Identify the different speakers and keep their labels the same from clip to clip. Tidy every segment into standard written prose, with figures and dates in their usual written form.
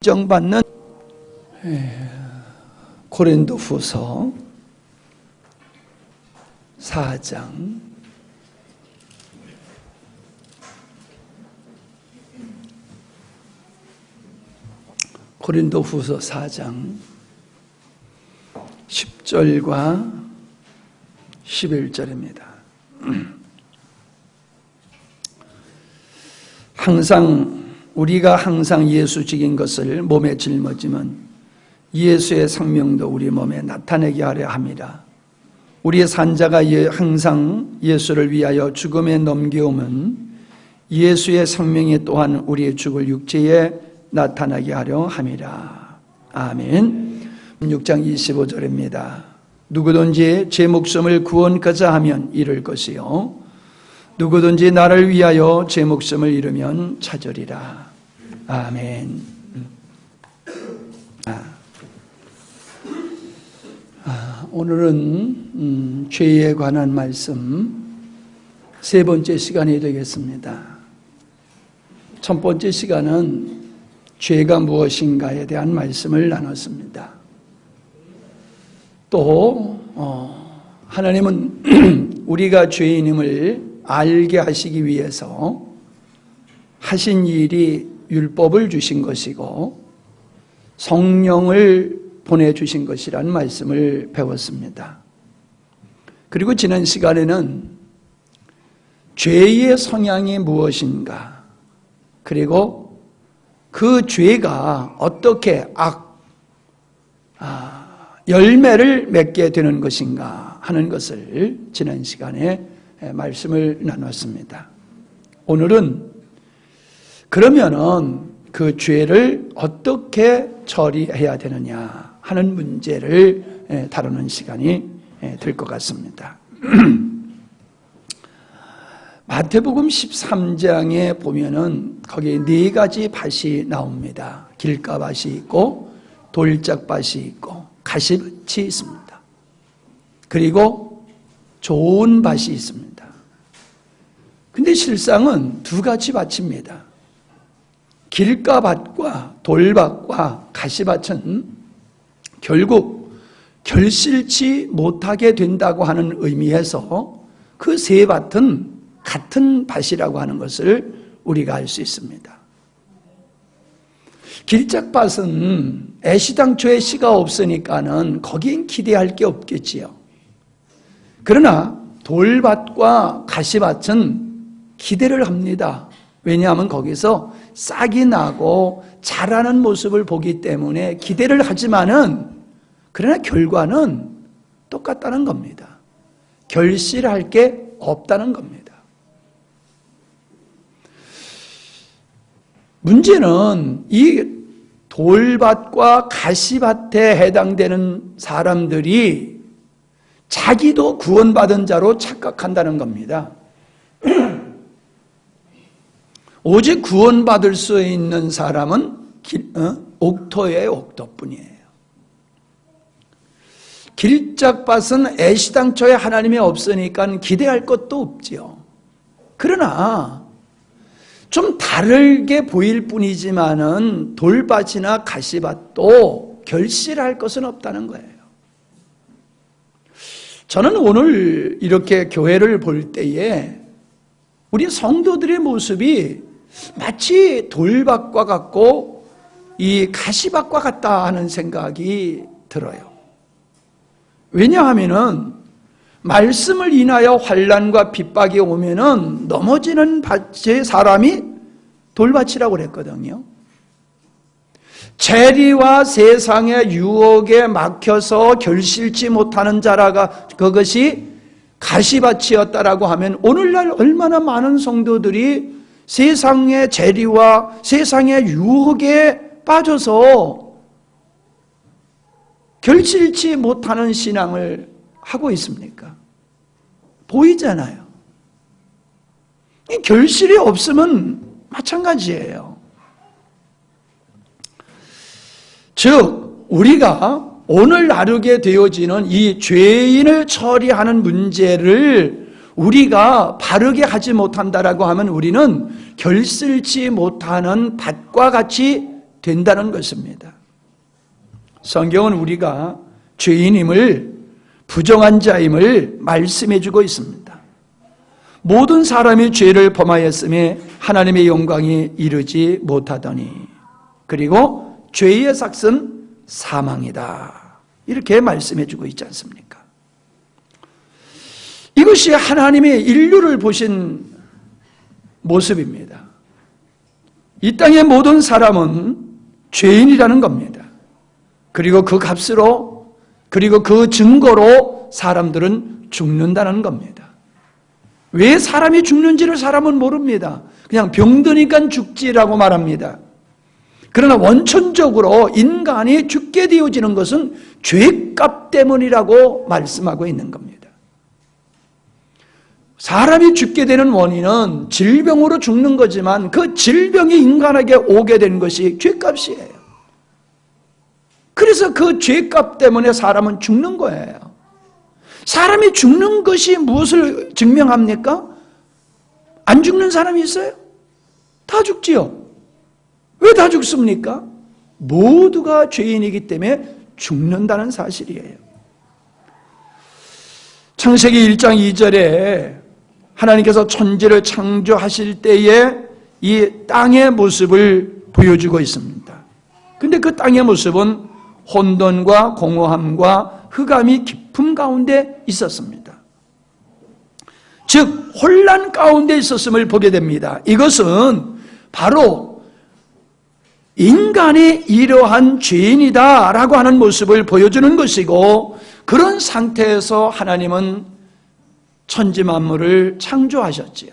Speaker 1: 인정받는 고린도후서 4장 고린도후서 4장 10절과 11절입니다. 우리가 항상 예수 죽인 것을 몸에 짊어지면 예수의 생명도 우리 몸에 나타내게 하려 함이라. 우리의 산자가 항상 예수를 위하여 죽음에 넘겨오면 예수의 생명이 또한 우리의 죽을 육체에 나타나게 하려 함이라. 아멘. 6장 25절입니다. 누구든지 제 목숨을 구원하자 하면 잃을 것이요 누구든지 나를 위하여 제 목숨을 잃으면 찾으리라. 아멘. 오늘은 죄에 관한 말씀 세 번째 시간이 되겠습니다. 첫 번째 시간은 죄가 무엇인가에 대한 말씀을 나눴습니다. 또 하나님은 우리가 죄인임을 알게 하시기 위해서 하신 일이 율법을 주신 것이고 성령을 보내주신 것이라는 말씀을 배웠습니다. 그리고 지난 시간에는 죄의 성향이 무엇인가, 그리고 그 죄가 어떻게 열매를 맺게 되는 것인가 하는 것을 지난 시간에 말씀을 나눴습니다. 오늘은 그러면은 그 죄를 어떻게 처리해야 되느냐 하는 문제를 다루는 시간이 될 것 같습니다. 마태복음 13장에 보면은 거기에 네 가지 밭이 나옵니다. 길가밭이 있고 돌짝밭이 있고 가시밭이 있습니다. 그리고 좋은 밭이 있습니다. 근데 실상은 두 가지 밭입니다. 길가밭과 돌밭과 가시밭은 결국 결실치 못하게 된다고 하는 의미에서 그 세 밭은 같은 밭이라고 하는 것을 우리가 알 수 있습니다. 길짝밭은 애시당초에 씨가 없으니까는 거기엔 기대할 게 없겠지요. 그러나 돌밭과 가시밭은 기대를 합니다. 왜냐하면 거기서 싹이 나고 자라는 모습을 보기 때문에 기대를 하지만은 그러나 결과는 똑같다는 겁니다. 결실할 게 없다는 겁니다. 문제는 이 돌밭과 가시밭에 해당되는 사람들이 자기도 구원받은 자로 착각한다는 겁니다. 오직 구원받을 수 있는 사람은 옥토예요. 옥토뿐이에요. 길짝밭은 애시당초에 하나님이 없으니까 기대할 것도 없지요. 그러나 좀 다르게 보일 뿐이지만은 돌밭이나 가시밭도 결실할 것은 없다는 거예요. 저는 오늘 이렇게 교회를 볼 때에 우리 성도들의 모습이 마치 돌밭과 같고 이 가시밭과 같다 하는 생각이 들어요. 왜냐하면은 말씀을 인하여 환난과 핍박이 오면은 넘어지는 밭의 사람이 돌밭이라고 그랬거든요. 재리와 세상의 유혹에 막혀서 결실치 못하는 자라가 그것이 가시밭이었다라고 하면 오늘날 얼마나 많은 성도들이 세상의 재리와 세상의 유혹에 빠져서 결실치 못하는 신앙을 하고 있습니까? 보이잖아요. 결실이 없으면 마찬가지예요. 즉 우리가 오늘 나누게 되어지는 이 죄인을 처리하는 문제를 우리가 바르게 하지 못한다라고 하면 우리는 결실치 못하는 밭과 같이 된다는 것입니다. 성경은 우리가 죄인임을, 부정한 자임을 말씀해 주고 있습니다. 모든 사람이 죄를 범하였음에 하나님의 영광이 이르지 못하더니, 그리고 죄의 삭은 사망이다, 이렇게 말씀해 주고 있지 않습니까? 이것이 하나님의 인류를 보신 모습입니다. 이 땅의 모든 사람은 죄인이라는 겁니다. 그리고 그 값으로, 그리고 그 증거로 사람들은 죽는다는 겁니다. 왜 사람이 죽는지를 사람은 모릅니다. 그냥 병드니까 죽지라고 말합니다. 그러나 원천적으로 인간이 죽게 되어지는 것은 죄값 때문이라고 말씀하고 있는 겁니다. 사람이 죽게 되는 원인은 질병으로 죽는 거지만 그 질병이 인간에게 오게 된 것이 죄값이에요. 그래서 그 죄값 때문에 사람은 죽는 거예요. 사람이 죽는 것이 무엇을 증명합니까? 안 죽는 사람이 있어요? 다 죽지요. 왜 다 죽습니까? 모두가 죄인이기 때문에 죽는다는 사실이에요. 창세기 1장 2절에 하나님께서 천지를 창조하실 때에 이 땅의 모습을 보여주고 있습니다. 근데 그 땅의 모습은 혼돈과 공허함과 흑암이 깊음 가운데 있었습니다. 즉 혼란 가운데 있었음을 보게 됩니다. 이것은 바로 인간이 이러한 죄인이다라고 하는 모습을 보여주는 것이고, 그런 상태에서 하나님은 천지 만물을 창조하셨지요.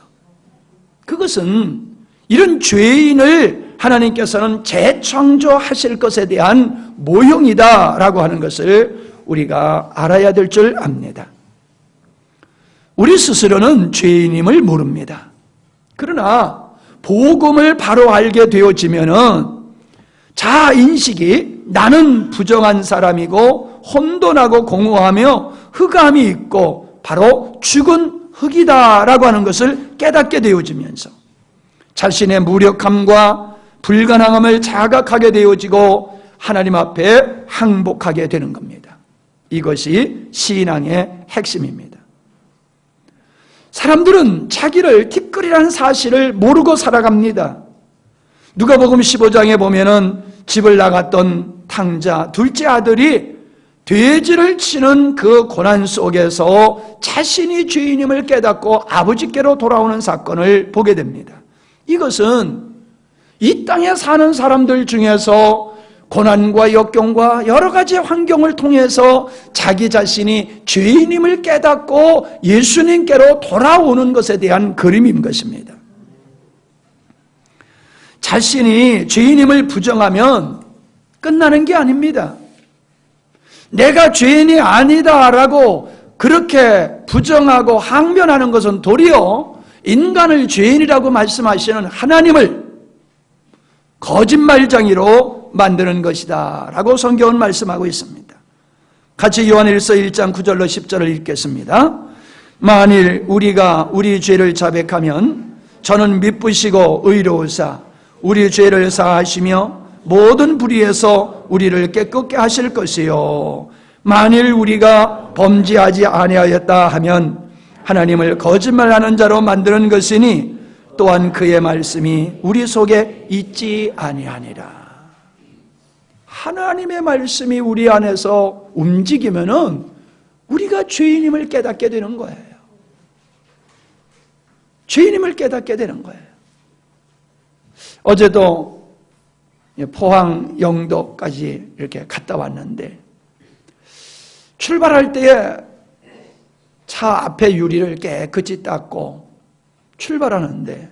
Speaker 1: 그것은 이런 죄인을 하나님께서는 재창조하실 것에 대한 모형이다라고 하는 것을 우리가 알아야 될 줄 압니다. 우리 스스로는 죄인임을 모릅니다. 그러나 복음을 바로 알게 되어지면은 자아인식이 나는 부정한 사람이고 혼돈하고 공허하며 흑암이 있고 바로 죽은 흙이다라고 하는 것을 깨닫게 되어지면서 자신의 무력함과 불가능함을 자각하게 되어지고 하나님 앞에 항복하게 되는 겁니다. 이것이 신앙의 핵심입니다. 사람들은 자기를 티끌이라는 사실을 모르고 살아갑니다. 누가복음 15장에 보면은 집을 나갔던 탕자 둘째 아들이 돼지를 치는 그 고난 속에서 자신이 죄인임을 깨닫고 아버지께로 돌아오는 사건을 보게 됩니다. 이것은 이 땅에 사는 사람들 중에서 고난과 역경과 여러 가지 환경을 통해서 자기 자신이 죄인임을 깨닫고 예수님께로 돌아오는 것에 대한 그림인 것입니다. 자신이 죄인임을 부정하면 끝나는 게 아닙니다. 내가 죄인이 아니다라고 그렇게 부정하고 항변하는 것은 도리어 인간을 죄인이라고 말씀하시는 하나님을 거짓말쟁이로 만드는 것이다 라고 성경은 말씀하고 있습니다. 같이 요한일서 1장 9절로 10절을 읽겠습니다. 만일 우리가 우리 죄를 자백하면 저는 미쁘시고 의로우사 우리 죄를 사하시며 모든 불의에서 우리를 깨끗게 하실 것이요 만일 우리가 범죄하지 아니하였다 하면 하나님을 거짓말하는 자로 만드는 것이니 또한 그의 말씀이 우리 속에 있지 아니하니라. 하나님의 말씀이 우리 안에서 움직이면은 우리가 죄인임을 깨닫게 되는 거예요. 죄인임을 깨닫게 되는 거예요. 어제도 포항 영도까지 이렇게 갔다 왔는데 출발할 때에 차 앞에 유리를 깨끗이 닦고 출발하는데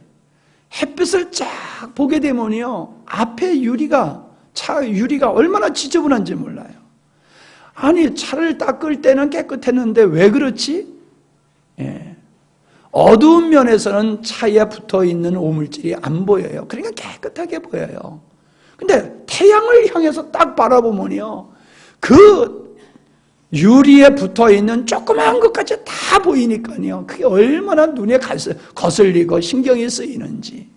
Speaker 1: 햇빛을 쫙 보게 되면요 앞에 유리가 차 유리가 얼마나 지저분한지 몰라요. 아니 차를 닦을 때는 깨끗했는데 왜 그렇지? 예. 어두운 면에서는 차에 붙어있는 오물질이 안 보여요. 그러니까 깨끗하게 보여요. 근데 태양을 향해서 딱 바라보면요 그 유리에 붙어있는 조그마한 것까지 다 보이니까요 그게 얼마나 눈에 거슬리고 신경이 쓰이는지.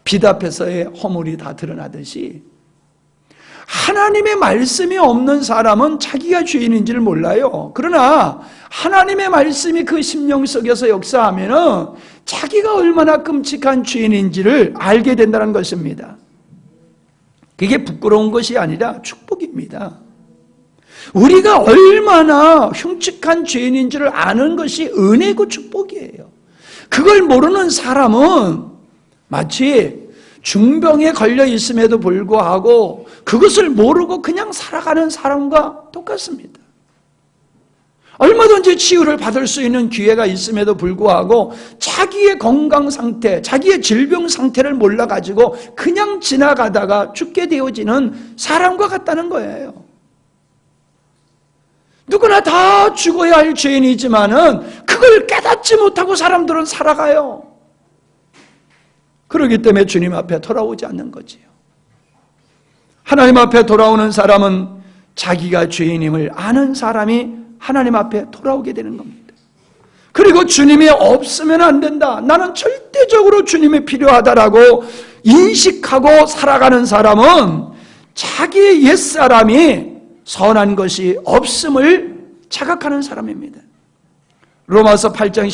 Speaker 1: 빛 앞에서의 허물이 다 드러나듯이 하나님의 말씀이 없는 사람은 자기가 죄인인지를 몰라요. 그러나 하나님의 말씀이 그 심령 속에서 역사하면은 자기가 얼마나 끔찍한 죄인인지를 알게 된다는 것입니다. 그게 부끄러운 것이 아니라 축복입니다. 우리가 얼마나 흉측한 죄인인지를 아는 것이 은혜고 축복이에요. 그걸 모르는 사람은 마치 중병에 걸려 있음에도 불구하고 그것을 모르고 그냥 살아가는 사람과 똑같습니다. 얼마든지 치유를 받을 수 있는 기회가 있음에도 불구하고 자기의 건강 상태, 자기의 질병 상태를 몰라가지고 그냥 지나가다가 죽게 되어지는 사람과 같다는 거예요. 누구나 다 죽어야 할 죄인이지만은 그걸 깨닫지 못하고 사람들은 살아가요. 그렇기 때문에 주님 앞에 돌아오지 않는 거지요. 하나님 앞에 돌아오는 사람은 자기가 죄인임을 아는 사람이 하나님 앞에 돌아오게 되는 겁니다. 그리고 주님이 없으면 안 된다. 나는 절대적으로 주님이 필요하다라고 인식하고 살아가는 사람은 자기의 옛사람이 선한 것이 없음을 자각하는 사람입니다. 로마서 8장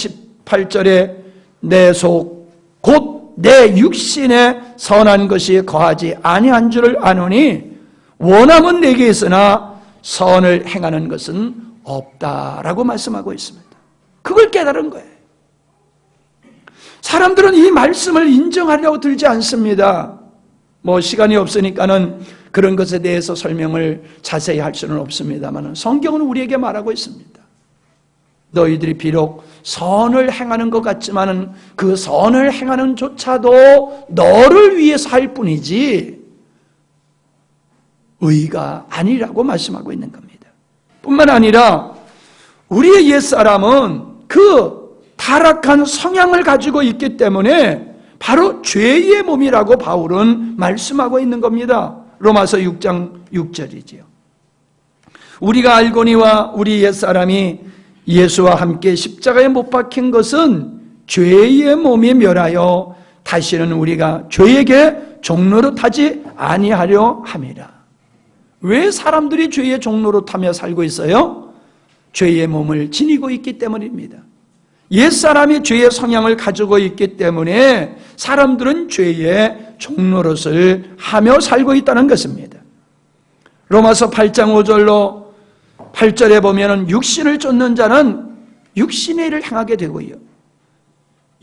Speaker 1: 18절에 내 속 곧 내 육신에 선한 것이 거하지 아니한 줄을 아노니 원함은 내게 있으나 선을 행하는 것은 없다라고 말씀하고 있습니다. 그걸 깨달은 거예요. 사람들은 이 말씀을 인정하려고 들지 않습니다. 시간이 없으니까는 그런 것에 대해서 설명을 자세히 할 수는 없습니다만 성경은 우리에게 말하고 있습니다. 너희들이 비록 선을 행하는 것 같지만은 그 선을 행하는 조차도 너를 위해서 할 뿐이지 의가 아니라고 말씀하고 있는 겁니다. 뿐만 아니라 우리의 옛사람은 그 타락한 성향을 가지고 있기 때문에 바로 죄의 몸이라고 바울은 말씀하고 있는 겁니다. 로마서 6장 6절이지요. 우리가 알거니와 우리 옛사람이 예수와 함께 십자가에 못 박힌 것은 죄의 몸이 멸하여 다시는 우리가 죄에게 종노릇하지 아니하려 함이라. 왜 사람들이 죄의 종노릇하며 살고 있어요? 죄의 몸을 지니고 있기 때문입니다. 옛사람이 죄의 성향을 가지고 있기 때문에 사람들은 죄의 종노릇을 하며 살고 있다는 것입니다. 로마서 8장 5절로 8절에 보면은 육신을 쫓는 자는 육신의 일을 행하게 되고요.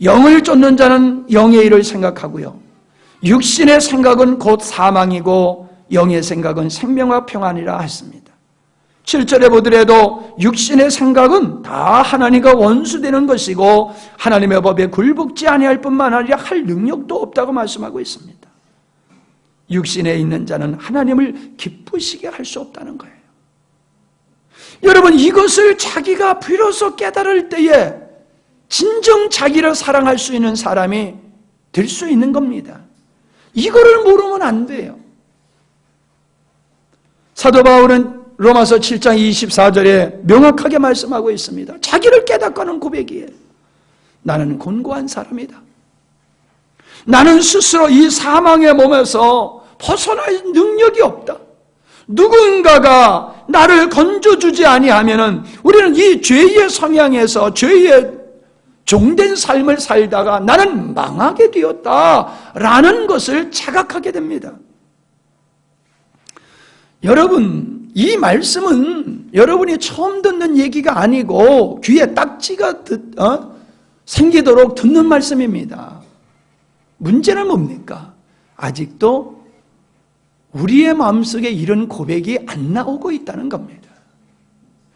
Speaker 1: 영을 쫓는 자는 영의 일을 생각하고요. 육신의 생각은 곧 사망이고 영의 생각은 생명과 평안이라 했습니다. 7절에 보더라도 육신의 생각은 다 하나님과 원수되는 것이고 하나님의 법에 굴복지 아니할 뿐만 아니라 할 능력도 없다고 말씀하고 있습니다. 육신에 있는 자는 하나님을 기쁘시게 할 수 없다는 거예요. 여러분, 이것을 자기가 비로소 깨달을 때에 진정 자기를 사랑할 수 있는 사람이 될 수 있는 겁니다. 이거를 모르면 안 돼요. 사도 바울은 로마서 7장 24절에 명확하게 말씀하고 있습니다. 자기를 깨닫고 하는 고백이에요. 나는 곤고한 사람이다. 나는 스스로 이 사망의 몸에서 벗어날 능력이 없다. 누군가가 나를 건져주지 아니하면은 우리는 이 죄의 성향에서 죄의 종된 삶을 살다가 나는 망하게 되었다라는 것을 자각하게 됩니다. 여러분, 이 말씀은 여러분이 처음 듣는 얘기가 아니고 귀에 딱지가 생기도록 듣는 말씀입니다. 문제는 뭡니까? 아직도 우리의 마음속에 이런 고백이 안 나오고 있다는 겁니다.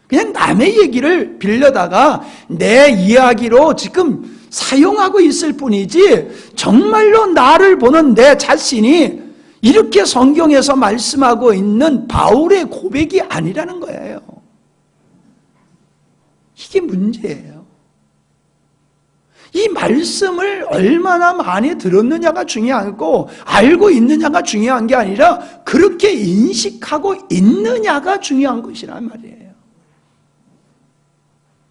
Speaker 1: 그냥 남의 얘기를 빌려다가 내 이야기로 지금 사용하고 있을 뿐이지 정말로 나를 보는 내 자신이 이렇게 성경에서 말씀하고 있는 바울의 고백이 아니라는 거예요. 이게 문제예요. 이 말씀을 얼마나 많이 들었느냐가 중요하고 알고 있느냐가 중요한 게 아니라 그렇게 인식하고 있느냐가 중요한 것이란 말이에요.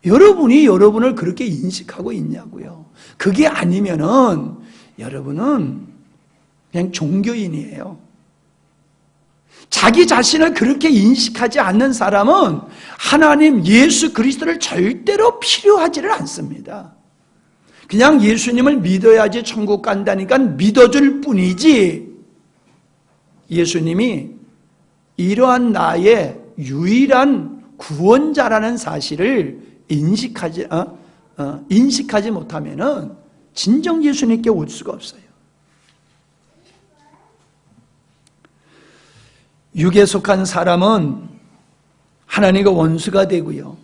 Speaker 1: 여러분이 여러분을 그렇게 인식하고 있냐고요. 그게 아니면은 여러분은 그냥 종교인이에요. 자기 자신을 그렇게 인식하지 않는 사람은 하나님 예수 그리스도를 절대로 필요하지를 않습니다. 그냥 예수님을 믿어야지 천국 간다니까 믿어줄 뿐이지, 예수님이 이러한 나의 유일한 구원자라는 사실을 인식하지 못하면은 진정 예수님께 올 수가 없어요. 육에 속한 사람은 하나님과 원수가 되고요,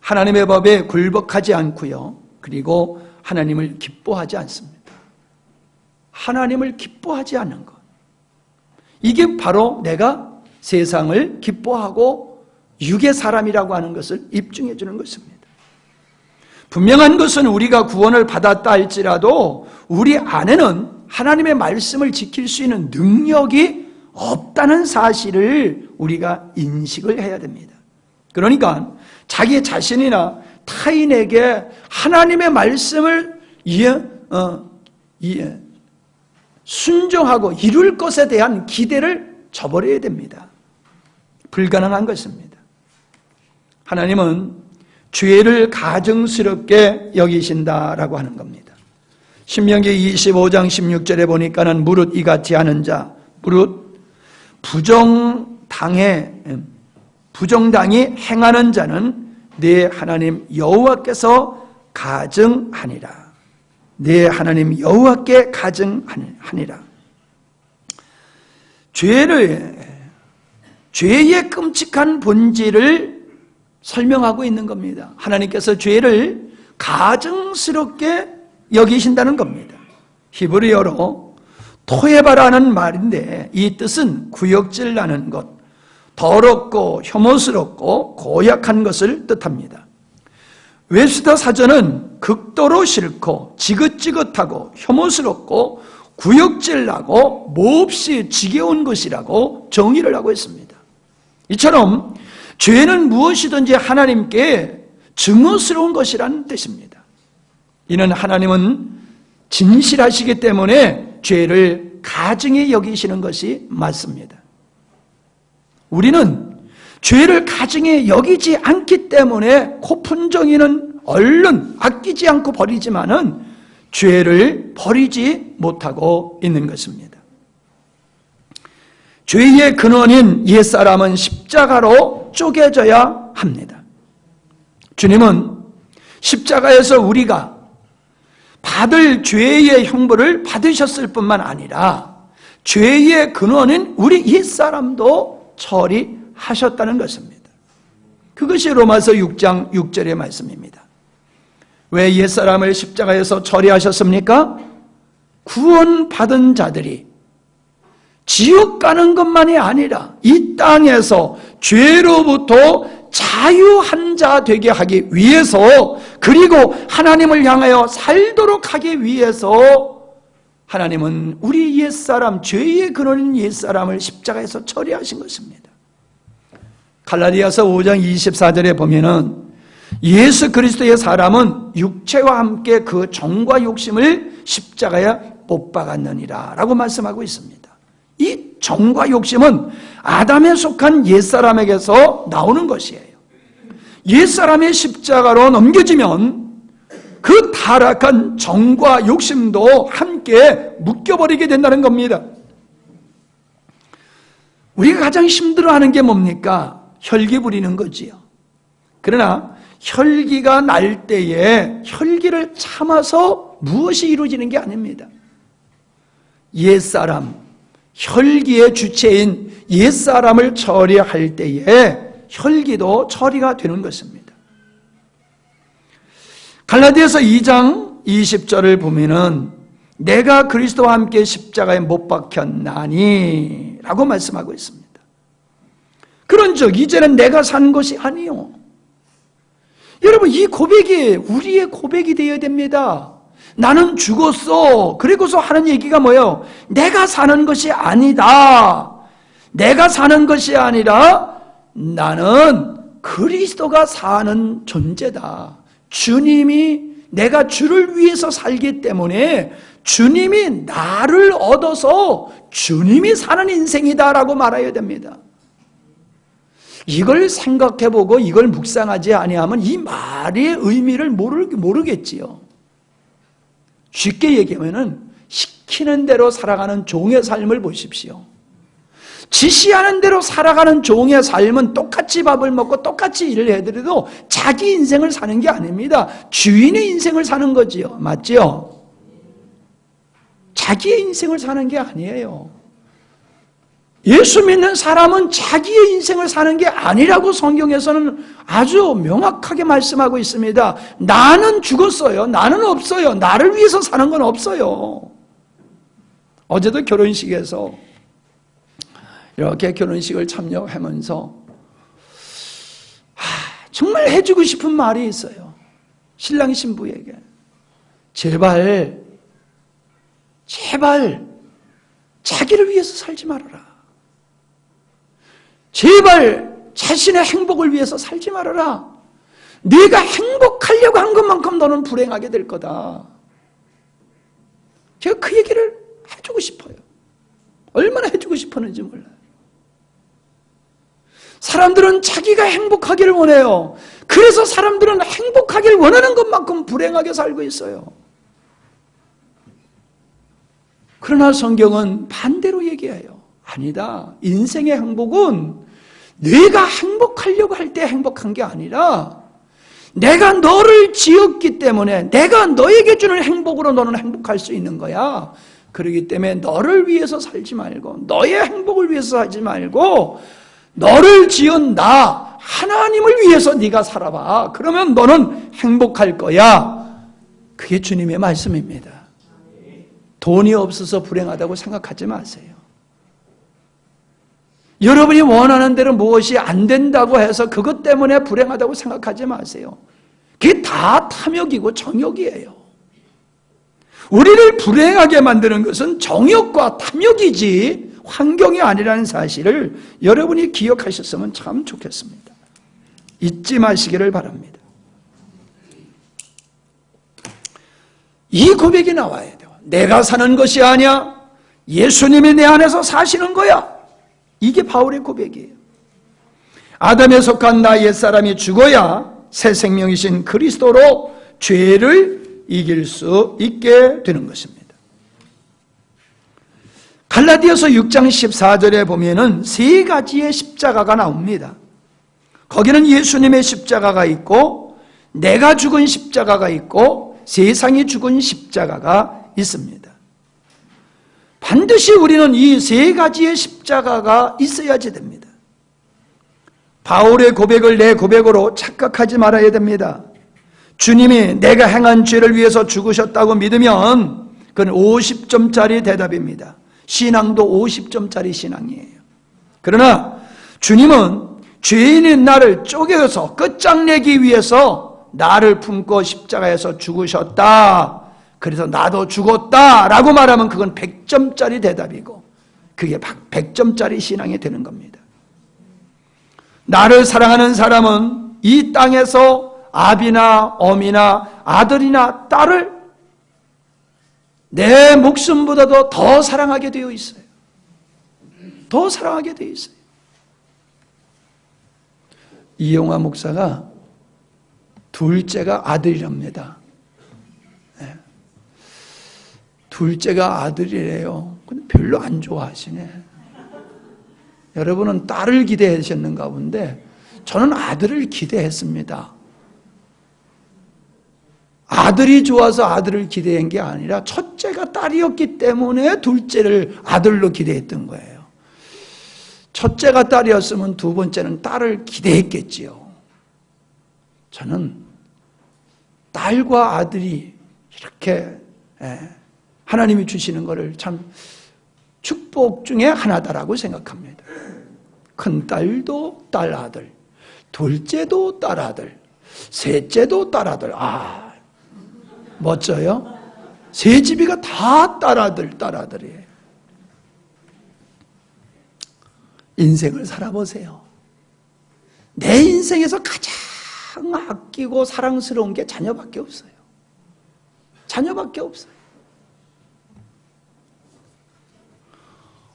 Speaker 1: 하나님의 법에 굴복하지 않고요, 그리고 하나님을 기뻐하지 않습니다. 하나님을 기뻐하지 않는 것, 이게 바로 내가 세상을 기뻐하고 육의 사람이라고 하는 것을 입증해 주는 것입니다. 분명한 것은 우리가 구원을 받았다 할지라도 우리 안에는 하나님의 말씀을 지킬 수 있는 능력이 없다는 사실을 우리가 인식을 해야 됩니다. 그러니까 자기 자신이나 타인에게 하나님의 말씀을 순종하고 이룰 것에 대한 기대를 저버려야 됩니다. 불가능한 것입니다. 하나님은 죄를 가증스럽게 여기신다라고 하는 겁니다. 신명기 25장 16절에 보니까는 무릇 이같이 하는 자, 무릇 부정당히 행하는 자는 내 하나님 여호와께서 가증하니라. 내 하나님 여호와께 가증하니라. 죄의 끔찍한 본질을 설명하고 있는 겁니다. 하나님께서 죄를 가증스럽게 여기신다는 겁니다. 히브리어로 토헤바라는 말인데 이 뜻은 구역질 나는 것, 더럽고 혐오스럽고 고약한 것을 뜻합니다. 웹스터 사전은 극도로 싫고 지긋지긋하고 혐오스럽고 구역질나고 몹시 지겨운 것이라고 정의를 하고 있습니다. 이처럼 죄는 무엇이든지 하나님께 증오스러운 것이라는 뜻입니다. 이는 하나님은 진실하시기 때문에 죄를 가증히 여기시는 것이 맞습니다. 우리는 죄를 가증히 여기지 않기 때문에 코푼정이는 얼른 아끼지 않고 버리지만은 죄를 버리지 못하고 있는 것입니다. 죄의 근원인 옛사람은 십자가로 쪼개져야 합니다. 주님은 십자가에서 우리가 받을 죄의 형벌을 받으셨을 뿐만 아니라 죄의 근원인 우리 옛사람도 처리하셨다는 것입니다. 그것이 로마서 6장 6절의 말씀입니다. 왜 옛사람을 십자가에서 처리하셨습니까? 구원받은 자들이 지옥 가는 것만이 아니라 이 땅에서 죄로부터 자유한 자 되게 하기 위해서, 그리고 하나님을 향하여 살도록 하기 위해서 하나님은 우리 옛사람, 죄의 근원인 옛사람을 십자가에서 처리하신 것입니다. 갈라디아서 5장 24절에 보면은 예수 그리스도의 사람은 육체와 함께 그 정과 욕심을 십자가에 못 박았느니라 라고 말씀하고 있습니다. 이 정과 욕심은 아담에 속한 옛사람에게서 나오는 것이에요. 옛사람의 십자가로 넘겨지면 그 타락한 정과 욕심도 함께 묶여버리게 된다는 겁니다. 우리가 가장 힘들어하는 게 뭡니까? 혈기 부리는 거지요. 그러나 혈기가 날 때에 혈기를 참아서 무엇이 이루어지는 게 아닙니다. 옛사람, 혈기의 주체인 옛사람을 처리할 때에 혈기도 처리가 되는 것입니다. 갈라디아서 2장 20절을 보면은 내가 그리스도와 함께 십자가에 못 박혔나니 라고 말씀하고 있습니다. 그런즉 이제는 내가 산 것이 아니요. 여러분, 이 고백이 우리의 고백이 되어야 됩니다. 나는 죽었어. 그리고서 하는 얘기가 뭐예요? 내가 사는 것이 아니다. 내가 사는 것이 아니라 나는 그리스도가 사는 존재다. 주님이, 내가 주를 위해서 살기 때문에 주님이 나를 얻어서 주님이 사는 인생이다라고 말해야 됩니다. 이걸 생각해보고 이걸 묵상하지 아니하면 이 말의 의미를 모르겠지요. 쉽게 얘기하면은 시키는 대로 살아가는 종의 삶을 보십시오. 지시하는 대로 살아가는 종의 삶은 똑같이 밥을 먹고 똑같이 일을 해드려도 자기 인생을 사는 게 아닙니다. 주인의 인생을 사는 거지요. 맞지요? 자기의 인생을 사는 게 아니에요. 예수 믿는 사람은 자기의 인생을 사는 게 아니라고 성경에서는 아주 명확하게 말씀하고 있습니다. 나는 죽었어요. 나는 없어요. 나를 위해서 사는 건 없어요. 어제도 결혼식에서 이렇게 결혼식을 참여하면서 정말 해주고 싶은 말이 있어요. 신랑 신부에게 제발 자기를 위해서 살지 말아라. 제발 자신의 행복을 위해서 살지 말아라. 네가 행복하려고 한 것만큼 너는 불행하게 될 거다. 제가 그 얘기를 해주고 싶어요. 얼마나 해주고 싶었는지 몰라요. 사람들은 자기가 행복하기를 원해요. 그래서 사람들은 행복하기를 원하는 것만큼 불행하게 살고 있어요. 그러나 성경은 반대로 얘기해요. 아니다. 인생의 행복은 내가 행복하려고 할 때 행복한 게 아니라 내가 너를 지었기 때문에 내가 너에게 주는 행복으로 너는 행복할 수 있는 거야. 그렇기 때문에 너를 위해서 살지 말고 너의 행복을 위해서 살지 말고 너를 지은 나 하나님을 위해서 네가 살아봐. 그러면 너는 행복할 거야. 그게 주님의 말씀입니다. 돈이 없어서 불행하다고 생각하지 마세요. 여러분이 원하는 대로 무엇이 안 된다고 해서 그것 때문에 불행하다고 생각하지 마세요. 그게 다 탐욕이고 정욕이에요. 우리를 불행하게 만드는 것은 정욕과 탐욕이지 환경이 아니라는 사실을 여러분이 기억하셨으면 참 좋겠습니다. 잊지 마시기를 바랍니다. 이 고백이 나와야 돼요. 내가 사는 것이 아니야. 예수님이 내 안에서 사시는 거야. 이게 바울의 고백이에요. 아담에 속한 나 옛사람이 죽어야 새 생명이신 그리스도로 죄를 이길 수 있게 되는 것입니다. 갈라디아서 6장 14절에 보면은 세 가지의 십자가가 나옵니다. 거기는 예수님의 십자가가 있고 내가 죽은 십자가가 있고 세상이 죽은 십자가가 있습니다. 반드시 우리는 이 세 가지의 십자가가 있어야지 됩니다. 바울의 고백을 내 고백으로 착각하지 말아야 됩니다. 주님이 내가 행한 죄를 위해서 죽으셨다고 믿으면 그건 50점짜리 대답입니다. 신앙도 50점짜리 신앙이에요. 그러나 주님은 죄인인 나를 쪼개서 끝장내기 위해서 나를 품고 십자가에서 죽으셨다. 그래서 나도 죽었다라고 말하면 그건 100점짜리 대답이고 그게 100점짜리 신앙이 되는 겁니다. 나를 사랑하는 사람은 이 땅에서 아비나 어미나 아들이나 딸을 내 목숨보다도 더 사랑하게 되어 있어요. 더 사랑하게 되어 있어요. 이용화 목사가 둘째가 아들이랍니다. 네. 둘째가 아들이래요. 근데 별로 안 좋아하시네. 여러분은 딸을 기대하셨는가 본데 저는 아들을 기대했습니다. 아들이 좋아서 아들을 기대한 게 아니라 첫째가 딸이었기 때문에 둘째를 아들로 기대했던 거예요. 첫째가 딸이었으면 두 번째는 딸을 기대했겠지요. 저는 딸과 아들이 이렇게 하나님이 주시는 것을 참 축복 중에 하나다라고 생각합니다. 큰딸도 딸아들, 둘째도 딸아들, 셋째도 딸아들. 멋져요? 세 집이가 다 딸아들이에요. 인생을 살아보세요. 내 인생에서 가장 아끼고 사랑스러운 게 자녀밖에 없어요. 자녀밖에 없어요.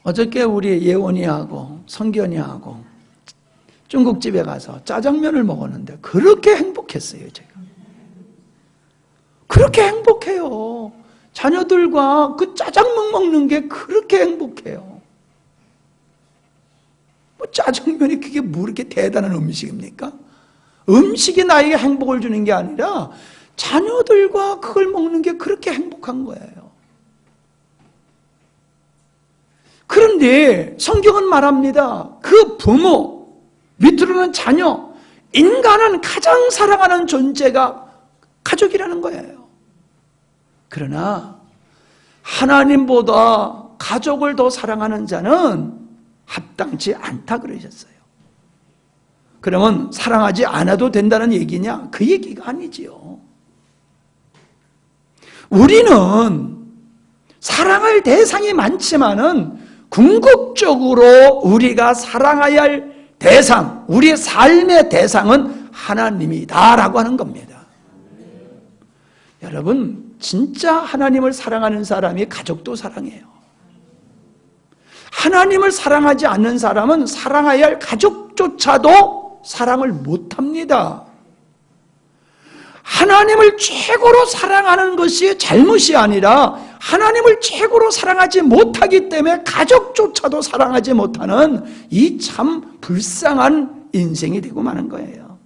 Speaker 1: 어저께 우리 예원이하고 성견이하고 중국집에 가서 짜장면을 먹었는데 그렇게 행복했어요. 제가 그렇게 행복해요. 자녀들과 그 짜장면 먹는 게 그렇게 행복해요. 뭐 짜장면이 그게 뭐 이렇게 대단한 음식입니까? 음식이 나에게 행복을 주는 게 아니라 자녀들과 그걸 먹는 게 그렇게 행복한 거예요. 그런데 성경은 말합니다. 그 부모, 밑으로는 자녀, 인간은 가장 사랑하는 존재가 가족이라는 거예요. 그러나 하나님보다 가족을 더 사랑하는 자는 합당치 않다 그러셨어요. 그러면 사랑하지 않아도 된다는 얘기냐? 그 얘기가 아니지요. 우리는 사랑할 대상이 많지만은 궁극적으로 우리가 사랑해야 할 대상, 우리의 삶의 대상은 하나님이다라고 하는 겁니다. 여러분, 진짜 하나님을 사랑하는 사람이 가족도 사랑해요. 하나님을 사랑하지 않는 사람은 사랑해야 할 가족조차도 사랑을 못합니다. 하나님을 최고로 사랑하는 것이 잘못이 아니라 하나님을 최고로 사랑하지 못하기 때문에 가족조차도 사랑하지 못하는 이 참 불쌍한 인생이 되고 마는 거예요.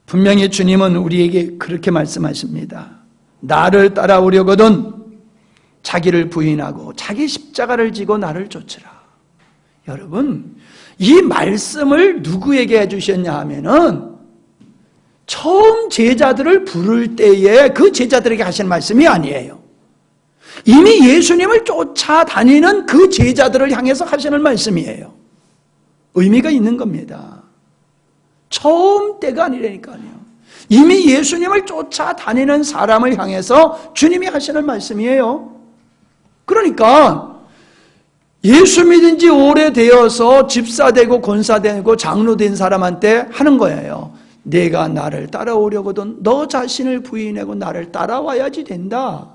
Speaker 1: 분명히 주님은 우리에게 그렇게 말씀하십니다. 나를 따라오려거든 자기를 부인하고 자기 십자가를 지고 나를 쫓으라. 여러분, 이 말씀을 누구에게 해주셨냐 하면은 처음 제자들을 부를 때에 그 제자들에게 하신 말씀이 아니에요. 이미 예수님을 쫓아다니는 그 제자들을 향해서 하시는 말씀이에요. 의미가 있는 겁니다. 처음 때가 아니라니까요. 이미 예수님을 쫓아다니는 사람을 향해서 주님이 하시는 말씀이에요. 그러니까 예수 믿은 지 오래되어서 집사되고 권사되고 장로된 사람한테 하는 거예요. 내가 나를 따라오려거든 너 자신을 부인하고 나를 따라와야지 된다.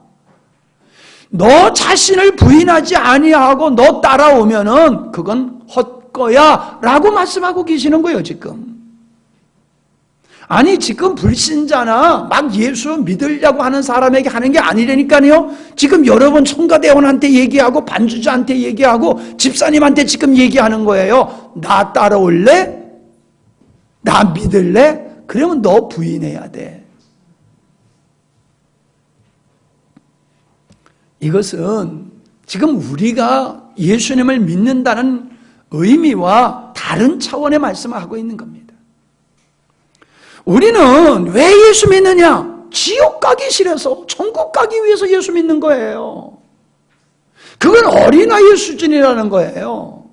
Speaker 1: 너 자신을 부인하지 아니하고 너 따라오면은 그건 헛거야 라고 말씀하고 계시는 거예요. 지금 아니 지금 불신자나 막 예수 믿으려고 하는 사람에게 하는 게 아니라니까요. 지금 여러분 총가대원한테 얘기하고 반주자한테 얘기하고 집사님한테 지금 얘기하는 거예요. 나 따라올래? 나 믿을래? 그러면 너 부인해야 돼. 이것은 지금 우리가 예수님을 믿는다는 의미와 다른 차원의 말씀을 하고 있는 겁니다. 우리는 왜 예수 믿느냐? 지옥 가기 싫어서 천국 가기 위해서 예수 믿는 거예요. 그건 어린아이의 수준이라는 거예요.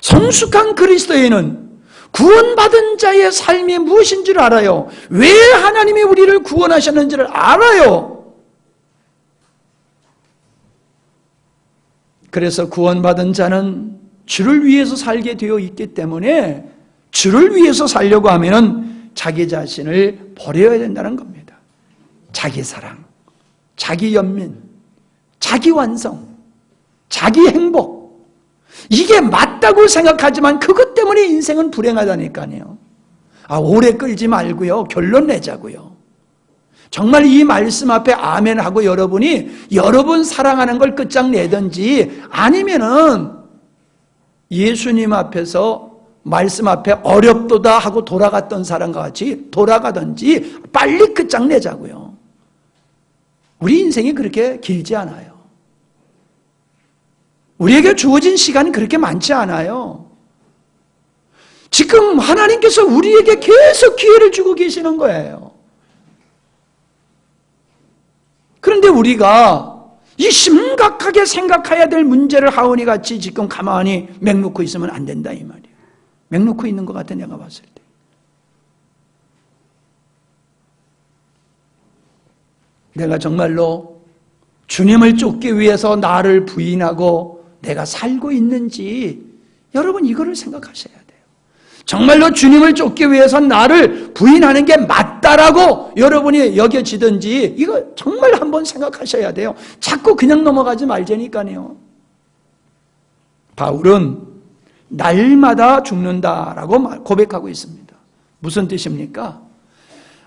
Speaker 1: 성숙한 그리스도인은 구원받은 자의 삶이 무엇인지를 알아요. 왜 하나님이 우리를 구원하셨는지를 알아요. 그래서 구원받은 자는 주를 위해서 살게 되어 있기 때문에 주를 위해서 살려고 하면은 자기 자신을 버려야 된다는 겁니다. 자기 사랑, 자기 연민, 자기 완성, 자기 행복. 이게 맞다고 생각하지만 그것 때문에 인생은 불행하다니까요. 오래 끌지 말고요. 결론 내자고요. 정말 이 말씀 앞에 아멘하고 여러분이 여러분 사랑하는 걸 끝장내든지 아니면은 예수님 앞에서 말씀 앞에 어렵도다 하고 돌아갔던 사람과 같이 돌아가든지 빨리 끝장내자고요. 우리 인생이 그렇게 길지 않아요. 우리에게 주어진 시간이 그렇게 많지 않아요. 지금 하나님께서 우리에게 계속 기회를 주고 계시는 거예요. 그런데 우리가 이 심각하게 생각해야 될 문제를 하오니 같이 지금 가만히 맹놓고 있으면 안 된다 이 말이에요. 맹놓고 있는 것 같아 내가 봤을 때. 내가 정말로 주님을 쫓기 위해서 나를 부인하고 내가 살고 있는지 여러분 이거를 생각하셔야 돼요. 정말로 주님을 쫓기 위해서 나를 부인하는 게 맞다라고 여러분이 여겨지든지 이거 정말 한번 생각하셔야 돼요. 자꾸 그냥 넘어가지 말자니까요. 바울은 날마다 죽는다라고 고백하고 있습니다. 무슨 뜻입니까?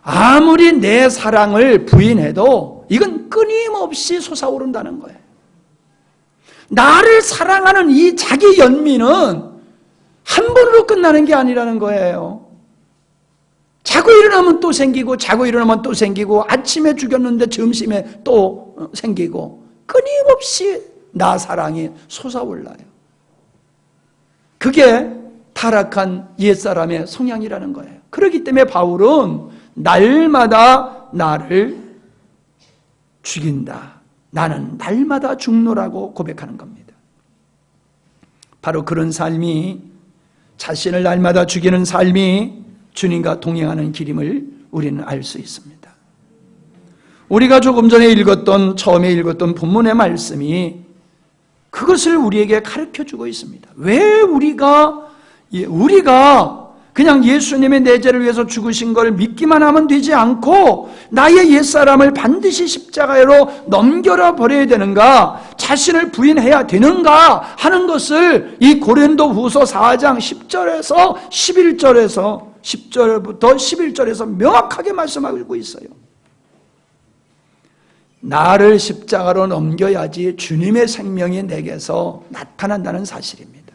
Speaker 1: 아무리 내 사랑을 부인해도 이건 끊임없이 솟아오른다는 거예요. 나를 사랑하는 이 자기 연민은 한 번으로 끝나는 게 아니라는 거예요. 자고 일어나면 또 생기고 자고 일어나면 또 생기고 아침에 죽였는데 점심에 또 생기고 끊임없이 나 사랑이 솟아올라요. 그게 타락한 옛사람의 성향이라는 거예요. 그렇기 때문에 바울은 날마다 나를 죽인다. 나는 날마다 죽노라고 고백하는 겁니다. 바로 그런 삶이, 자신을 날마다 죽이는 삶이 주님과 동행하는 길임을 우리는 알 수 있습니다. 우리가 조금 전에 처음에 읽었던 본문의 말씀이 그것을 우리에게 가르쳐주고 있습니다. 왜 우리가 그냥 예수님의 내 죄를 위해서 죽으신 걸 믿기만 하면 되지 않고 나의 옛사람을 반드시 십자가로 넘겨라 버려야 되는가, 자신을 부인해야 되는가 하는 것을 이 고린도후서 4장 10절에서 10절부터 11절에서 명확하게 말씀하고 있어요. 나를 십자가로 넘겨야지 주님의 생명이 내게서 나타난다는 사실입니다.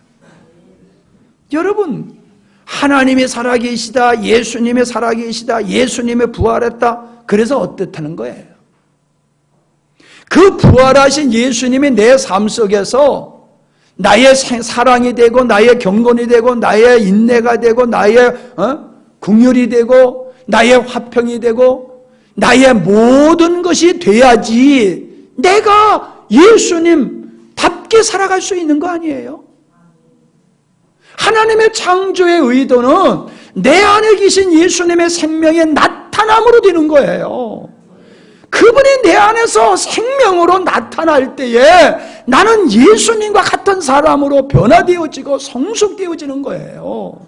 Speaker 1: 여러분, 하나님이 살아계시다, 예수님이 살아계시다, 예수님이 부활했다, 그래서 어떻다는 거예요? 그 부활하신 예수님이 내 삶 속에서 나의 사랑이 되고 나의 경건이 되고 나의 인내가 되고 나의 긍휼이 되고 나의 화평이 되고 나의 모든 것이 돼야지 내가 예수님답게 살아갈 수 있는 거 아니에요? 하나님의 창조의 의도는 내 안에 계신 예수님의 생명의 나타남으로 되는 거예요. 그분이 내 안에서 생명으로 나타날 때에 나는 예수님과 같은 사람으로 변화되어지고 성숙되어지는 거예요.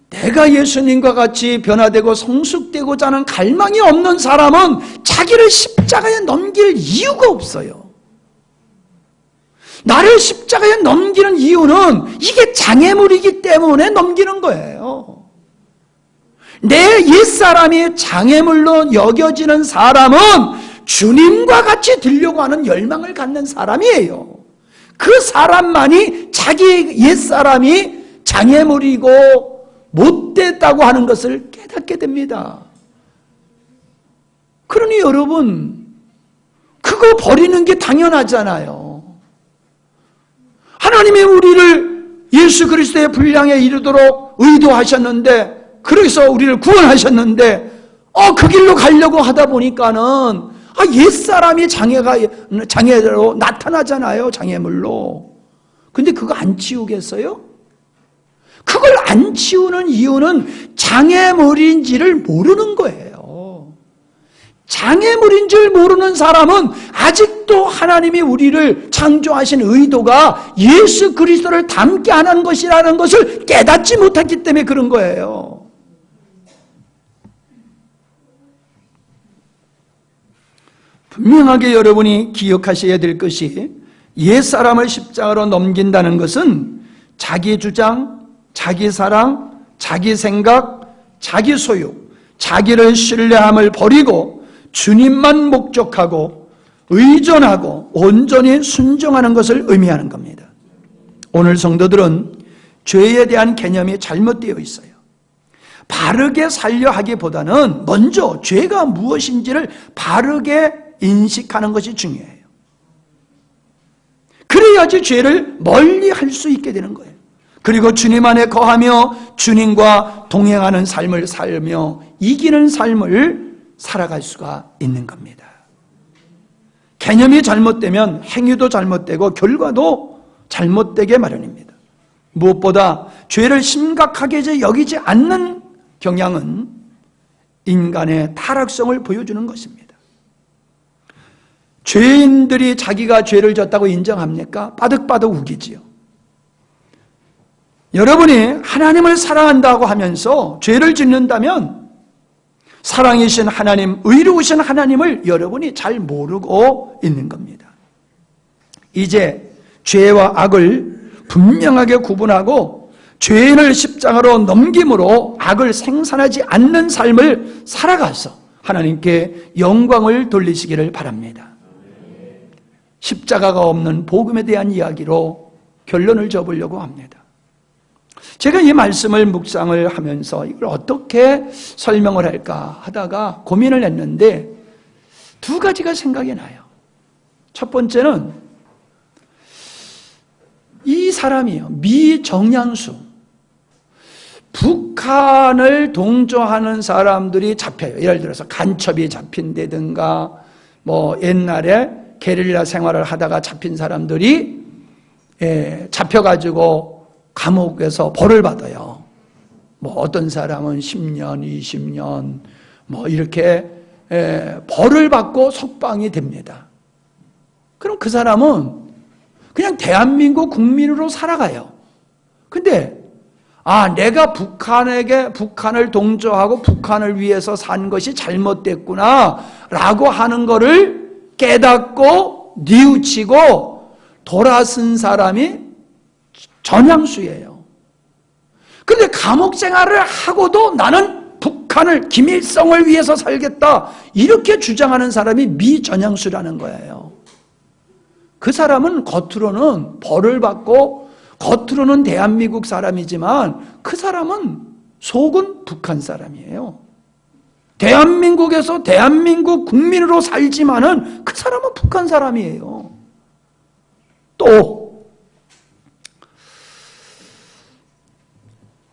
Speaker 1: 내가 예수님과 같이 변화되고 성숙되고자 하는 갈망이 없는 사람은 자기를 십자가에 넘길 이유가 없어요. 나를 십자가에 넘기는 이유는 이게 장애물이기 때문에 넘기는 거예요. 내 옛사람이 장애물로 여겨지는 사람은 주님과 같이 되려고 하는 열망을 갖는 사람이에요. 그 사람만이 자기 옛사람이 장애물이고 못됐다고 하는 것을 깨닫게 됩니다. 그러니 여러분, 그거 버리는 게 당연하잖아요. 하나님이 우리를 예수 그리스도의 분량에 이르도록 의도하셨는데, 그래서 우리를 구원하셨는데, 그 길로 가려고 하다 보니까는 옛사람이 장애로 나타나잖아요. 장애물로. 근데 그거 안 치우겠어요? 그걸 안 치우는 이유는 장애물인지를 모르는 거예요. 장애물인 줄 모르는 사람은 아직도 하나님이 우리를 창조하신 의도가 예수 그리스도를 닮게 하는 것이라는 것을 깨닫지 못했기 때문에 그런 거예요. 분명하게 여러분이 기억하셔야 될 것이, 옛사람을 십자가로 넘긴다는 것은 자기 주장, 자기 사랑, 자기 생각, 자기 소유, 자기를 신뢰함을 버리고 주님만 목적하고 의존하고 온전히 순종하는 것을 의미하는 겁니다. 오늘 성도들은 죄에 대한 개념이 잘못되어 있어요. 바르게 살려 하기보다는 먼저 죄가 무엇인지를 바르게 인식하는 것이 중요해요. 그래야지 죄를 멀리 할 수 있게 되는 거예요. 그리고 주님 안에 거하며 주님과 동행하는 삶을 살며 이기는 삶을 살아갈 수가 있는 겁니다. 개념이 잘못되면 행위도 잘못되고 결과도 잘못되게 마련입니다. 무엇보다 죄를 심각하게 여기지 않는 경향은 인간의 타락성을 보여주는 것입니다. 죄인들이 자기가 죄를 졌다고 인정합니까? 빠득빠득 우기지요. 여러분이 하나님을 사랑한다고 하면서 죄를 짓는다면 사랑이신 하나님, 의로우신 하나님을 여러분이 잘 모르고 있는 겁니다. 이제 죄와 악을 분명하게 구분하고 죄인을 십자가로 넘김으로 악을 생산하지 않는 삶을 살아가서 하나님께 영광을 돌리시기를 바랍니다. 십자가가 없는 복음에 대한 이야기로 결론을 접으려고 합니다. 제가 이 말씀을 묵상을 하면서 이걸 어떻게 설명을 할까 하다가 고민을 했는데 두 가지가 생각이 나요. 첫 번째는 이 사람이요, 미정량수, 북한을 동조하는 사람들이 잡혀요. 예를 들어서 간첩이 잡힌다든가 옛날에 게릴라 생활을 하다가 잡힌 사람들이 잡혀가지고 감옥에서 벌을 받아요. 어떤 사람은 10년, 20년 이렇게 벌을 받고 석방이 됩니다. 그럼 그 사람은 그냥 대한민국 국민으로 살아가요. 근데 내가 북한을 동조하고 북한을 위해서 산 것이 잘못됐구나 라고 하는 거를 깨닫고 뉘우치고 돌아선 사람이 전향수예요. 그런데 감옥 생활을 하고도 나는 북한을, 김일성을 위해서 살겠다 이렇게 주장하는 사람이 미전향수라는 거예요. 그 사람은 겉으로는 벌을 받고 겉으로는 대한민국 사람이지만 그 사람은 속은 북한 사람이에요. 대한민국에서 대한민국 국민으로 살지만은 그 사람은 북한 사람이에요. 또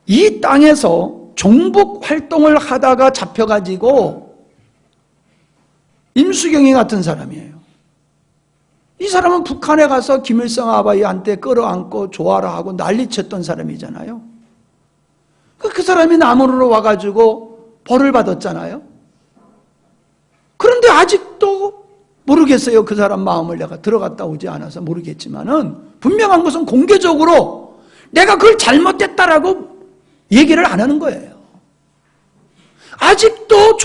Speaker 1: 이 땅에서 종북 활동을 하다가 잡혀가지고 임수경이 같은 사람이에요. 이 사람은 북한에 가서 김일성 아바이한테 끌어안고 조아라 하고 난리쳤던 사람이잖아요. 그 사람이 남원으로 와가지고 벌을 받았잖아요. 그런데 아직도 모르겠어요. 그 사람 마음을 내가 들어갔다 오지 않아서 모르겠지만은 분명한 것은 공개적으로 내가 그걸 잘못했다라고 얘기를 안 하는 거예요. 아직도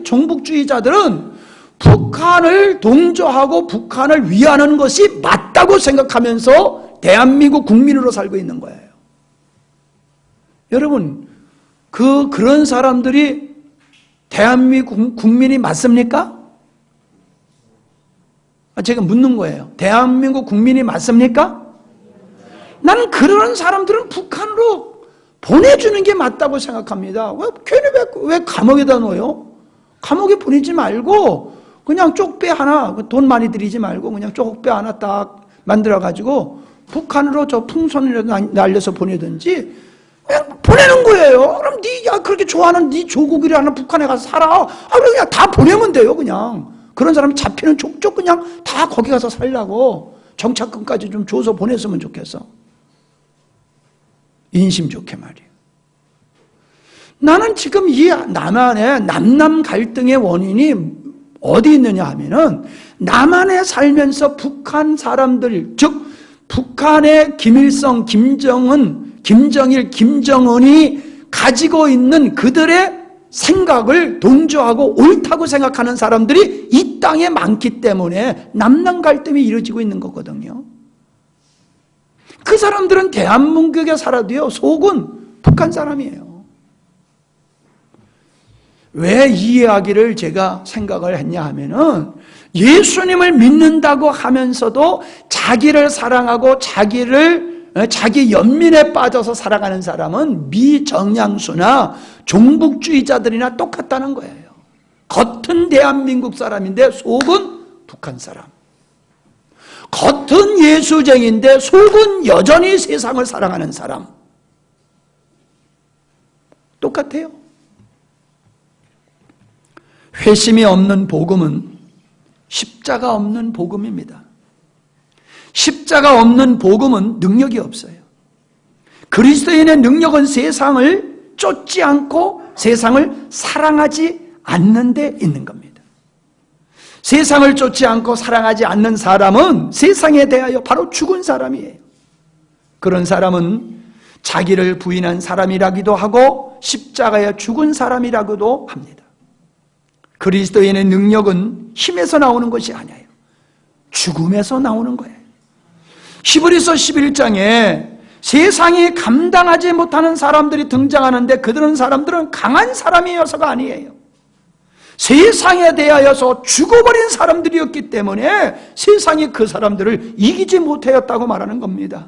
Speaker 1: 종북주의자들은 북한을 동조하고 북한을 위하는 것이 맞다고 생각하면서 대한민국 국민으로 살고 있는 거예요. 여러분, 그런 사람들이 대한민국 국민이 맞습니까? 제가 묻는 거예요. 대한민국 국민이 맞습니까? 나는 그런 사람들은 북한으로 보내주는 게 맞다고 생각합니다. 왜 감옥에다 넣어요? 감옥에 보내지 말고 그냥 쪽배 하나, 돈 많이 들이지 말고 그냥 쪽배 하나 딱 만들어가지고 북한으로 저 풍선이라도 날려서 보내든지 그냥 보내는 거예요. 그럼 네가 그렇게 좋아하는 네 조국이라는 북한에 가서 살아. 그냥 다 보내면 돼요. 그냥 그런 사람이 잡히는 족족 그냥 다 거기 가서 살라고 정착금까지 좀 줘서 보냈으면 좋겠어. 인심 좋게 말이에요. 나는 지금 이 남한의 남남 갈등의 원인이 어디 있느냐 하면은 남한에 살면서 북한 사람들, 즉 북한의 김일성, 김정은, 김정일, 김정은이 가지고 있는 그들의 생각을 동조하고 옳다고 생각하는 사람들이 이 땅에 많기 때문에 남남 갈등이 이루어지고 있는 거거든요. 그 사람들은 대한민국에 살아도요, 속은 북한 사람이에요. 왜 이 이야기를 제가 생각을 했냐 하면은 예수님을 믿는다고 하면서도 자기를 사랑하고 자기 연민에 빠져서 살아가는 사람은 미정량수나 종북주의자들이나 똑같다는 거예요. 겉은 대한민국 사람인데 속은 북한 사람. 겉은 예수쟁인데 속은 여전히 세상을 사랑하는 사람. 똑같아요. 회심이 없는 복음은 십자가 없는 복음입니다. 십자가 없는 복음은 능력이 없어요. 그리스도인의 능력은 세상을 쫓지 않고 세상을 사랑하지 않는 데 있는 겁니다. 세상을 쫓지 않고 사랑하지 않는 사람은 세상에 대하여 바로 죽은 사람이에요. 그런 사람은 자기를 부인한 사람이라기도 하고 십자가에 죽은 사람이라고도 합니다. 그리스도인의 능력은 힘에서 나오는 것이 아니에요. 죽음에서 나오는 거예요. 히브리서 11장에 세상이 감당하지 못하는 사람들이 등장하는데 그들은 사람들은 강한 사람이어서가 아니에요. 세상에 대하여서 죽어버린 사람들이었기 때문에 세상이 그 사람들을 이기지 못하였다고 말하는 겁니다.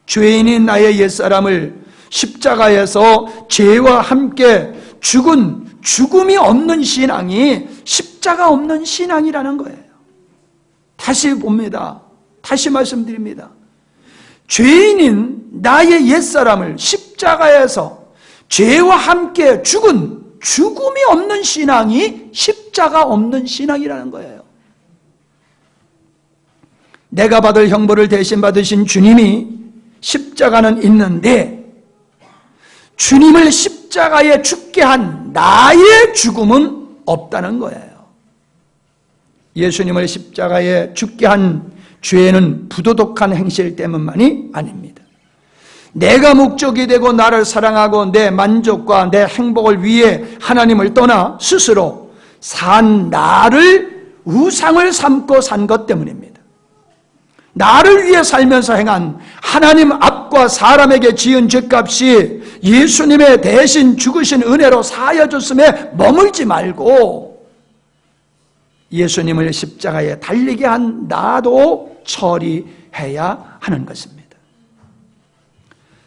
Speaker 1: 죄인인 나의 옛사람을 십자가에서 죄와 함께 죽은 죽음이 없는 신앙이 십자가 없는 신앙이라는 거예요. 다시 봅니다. 다시 말씀드립니다. 죄인인 나의 옛사람을 십자가에서 죄와 함께 죽은 죽음이 없는 신앙이 십자가 없는 신앙이라는 거예요. 내가 받을 형벌을 대신 받으신 주님이 십자가는 있는데 주님을 십자가에 죽게 한 나의 죽음은 없다는 거예요. 예수님을 십자가에 죽게 한 죄는 부도덕한 행실 때문만이 아닙니다. 내가 목적이 되고 나를 사랑하고 내 만족과 내 행복을 위해 하나님을 떠나 스스로 산 나를 우상을 삼고 산 것 때문입니다. 나를 위해 살면서 행한 하나님 앞과 사람에게 지은 죄값이 예수님의 대신 죽으신 은혜로 사여졌음에 머물지 말고 예수님을 십자가에 달리게 한 나도 처리해야 하는 것입니다.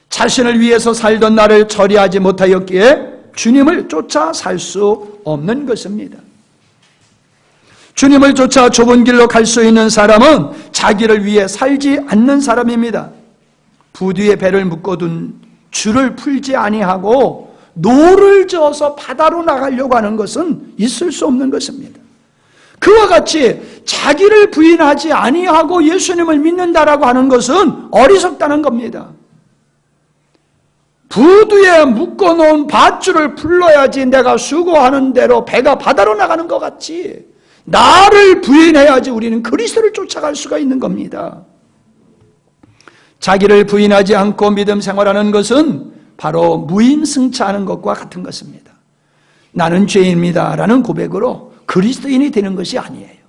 Speaker 1: 자신을 위해서 살던 나를 처리하지 못하였기에 주님을 쫓아 살 수 없는 것입니다. 주님을 쫓아 좁은 길로 갈 수 있는 사람은 자기를 위해 살지 않는 사람입니다. 부두에 배를 묶어둔 줄을 풀지 아니하고 노를 저어서 바다로 나가려고 하는 것은 있을 수 없는 것입니다. 그와 같이 자기를 부인하지 아니하고 예수님을 믿는다라고 하는 것은 어리석다는 겁니다. 부두에 묶어놓은 밧줄을 풀러야지 내가 수고하는 대로 배가 바다로 나가는 것 같지, 나를 부인해야지 우리는 그리스도를 쫓아갈 수가 있는 겁니다. 자기를 부인하지 않고 믿음 생활하는 것은 바로 무임승차하는 것과 같은 것입니다. 나는 죄인입니다 라는 고백으로 그리스도인이 되는 것이 아니에요.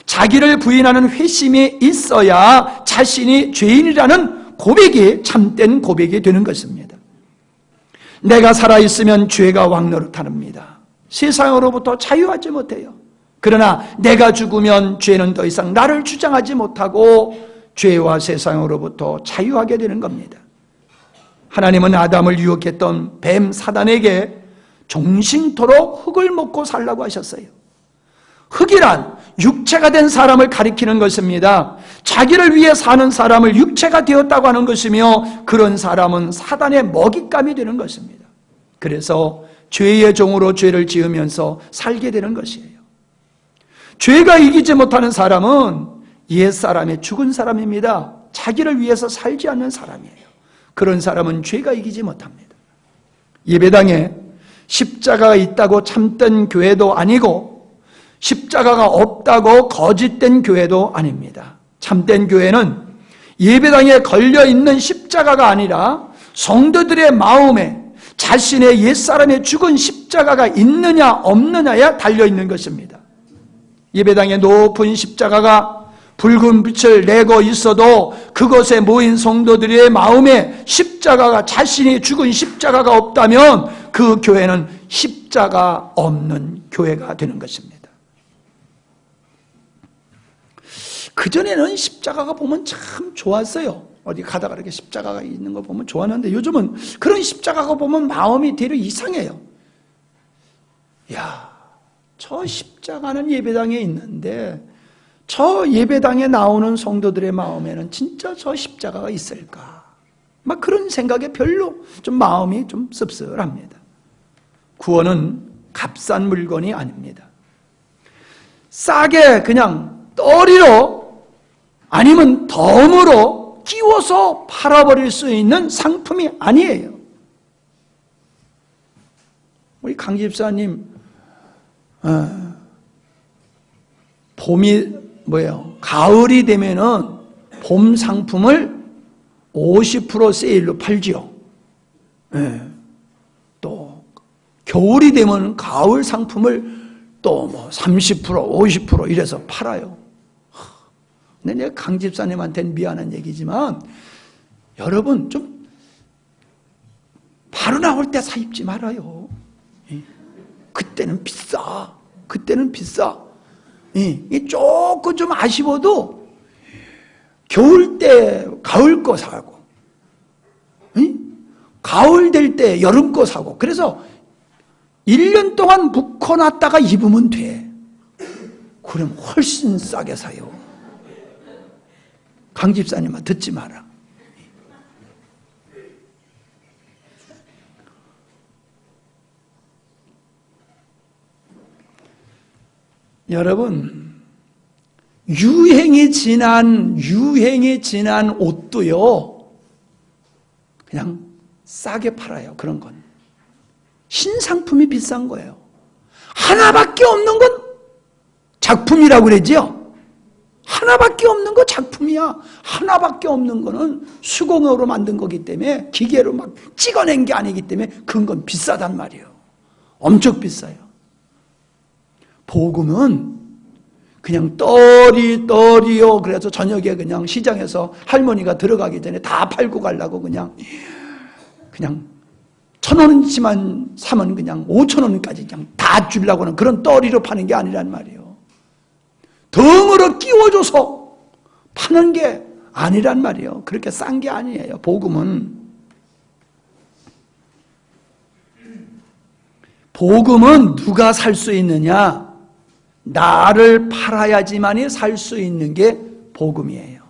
Speaker 1: 자기를 부인하는 회심이 있어야 자신이 죄인이라는 고백이 참된 고백이 되는 것입니다. 내가 살아있으면 죄가 왕노릇합니다. 세상으로부터 자유하지 못해요. 그러나 내가 죽으면 죄는 더 이상 나를 주장하지 못하고 죄와 세상으로부터 자유하게 되는 겁니다. 하나님은 아담을 유혹했던 뱀 사단에게 종신토록 흙을 먹고 살라고 하셨어요. 흙이란 육체가 된 사람을 가리키는 것입니다. 자기를 위해 사는 사람을 육체가 되었다고 하는 것이며 그런 사람은 사단의 먹잇감이 되는 것입니다. 그래서 죄의 종으로 죄를 지으면서 살게 되는 것이에요. 죄가 이기지 못하는 사람은 옛사람의 죽은 사람입니다. 자기를 위해서 살지 않는 사람이에요. 그런 사람은 죄가 이기지 못합니다. 예배당에 십자가가 있다고 참된 교회도 아니고 십자가가 없다고 거짓된 교회도 아닙니다. 참된 교회는 예배당에 걸려있는 십자가가 아니라 성도들의 마음에 자신의 옛사람의 죽은 십자가가 있느냐 없느냐에 달려있는 것입니다. 예배당에 높은 십자가가 붉은 빛을 내고 있어도 그것에 모인 성도들의 마음에 십자가가, 자신이 죽은 십자가가 없다면 그 교회는 십자가 없는 교회가 되는 것입니다. 그전에는 십자가가 보면 참 좋았어요. 어디 가다가 이렇게 십자가가 있는 거 보면 좋았는데 요즘은 그런 십자가가 보면 마음이 되려 이상해요. 야, 저 십자가는 예배당에 있는데 저 예배당에 나오는 성도들의 마음에는 진짜 저 십자가가 있을까? 막 그런 생각에 별로 좀 마음이 좀 씁쓸합니다. 구원은 값싼 물건이 아닙니다. 싸게 그냥 떠리로 아니면 덤으로 끼워서 팔아버릴 수 있는 상품이 아니에요. 우리 강 집사님 봄이 가을이 되면은 봄 상품을 50% 세일로 팔지요. 예. 또 겨울이 되면 가을 상품을 또 뭐 30%, 50% 이래서 팔아요. 근데 내가 강 집사님한테는 미안한 얘기지만 여러분 좀 바로 나올 때 사 입지 말아요. 그때는 비싸. 그때는 비싸. 조금 좀 아쉬워도 겨울 때 가을 거 사고, 가을 될 때 여름 거 사고, 그래서 1년 동안 묶어놨다가 입으면 돼. 그럼 훨씬 싸게 사요. 강 집사님아 듣지 마라. 여러분, 유행이 지난 옷도요, 그냥 싸게 팔아요. 그런 건 신상품이 비싼 거예요. 하나밖에 없는 건 작품이라고 그러죠. 하나밖에 없는 거 작품이야. 하나밖에 없는 거는 수공으로 만든 거기 때문에, 기계로 막 찍어낸 게 아니기 때문에 그런 건 비싸단 말이에요. 엄청 비싸요. 복음은 그냥 떨이요. 그래서 저녁에 그냥 시장에서 할머니가 들어가기 전에 다 팔고 가려고 그냥 1,000원치만 사면 그냥 5,000원까지 그냥 다 주려고 하는 그런 떨이로 파는 게 아니란 말이에요. 덩어로 끼워줘서 파는 게 아니란 말이에요. 그렇게 싼 게 아니에요. 복음은 누가 살 수 있느냐? 나를 팔아야지만이 살 수 있는 게 복음이에요.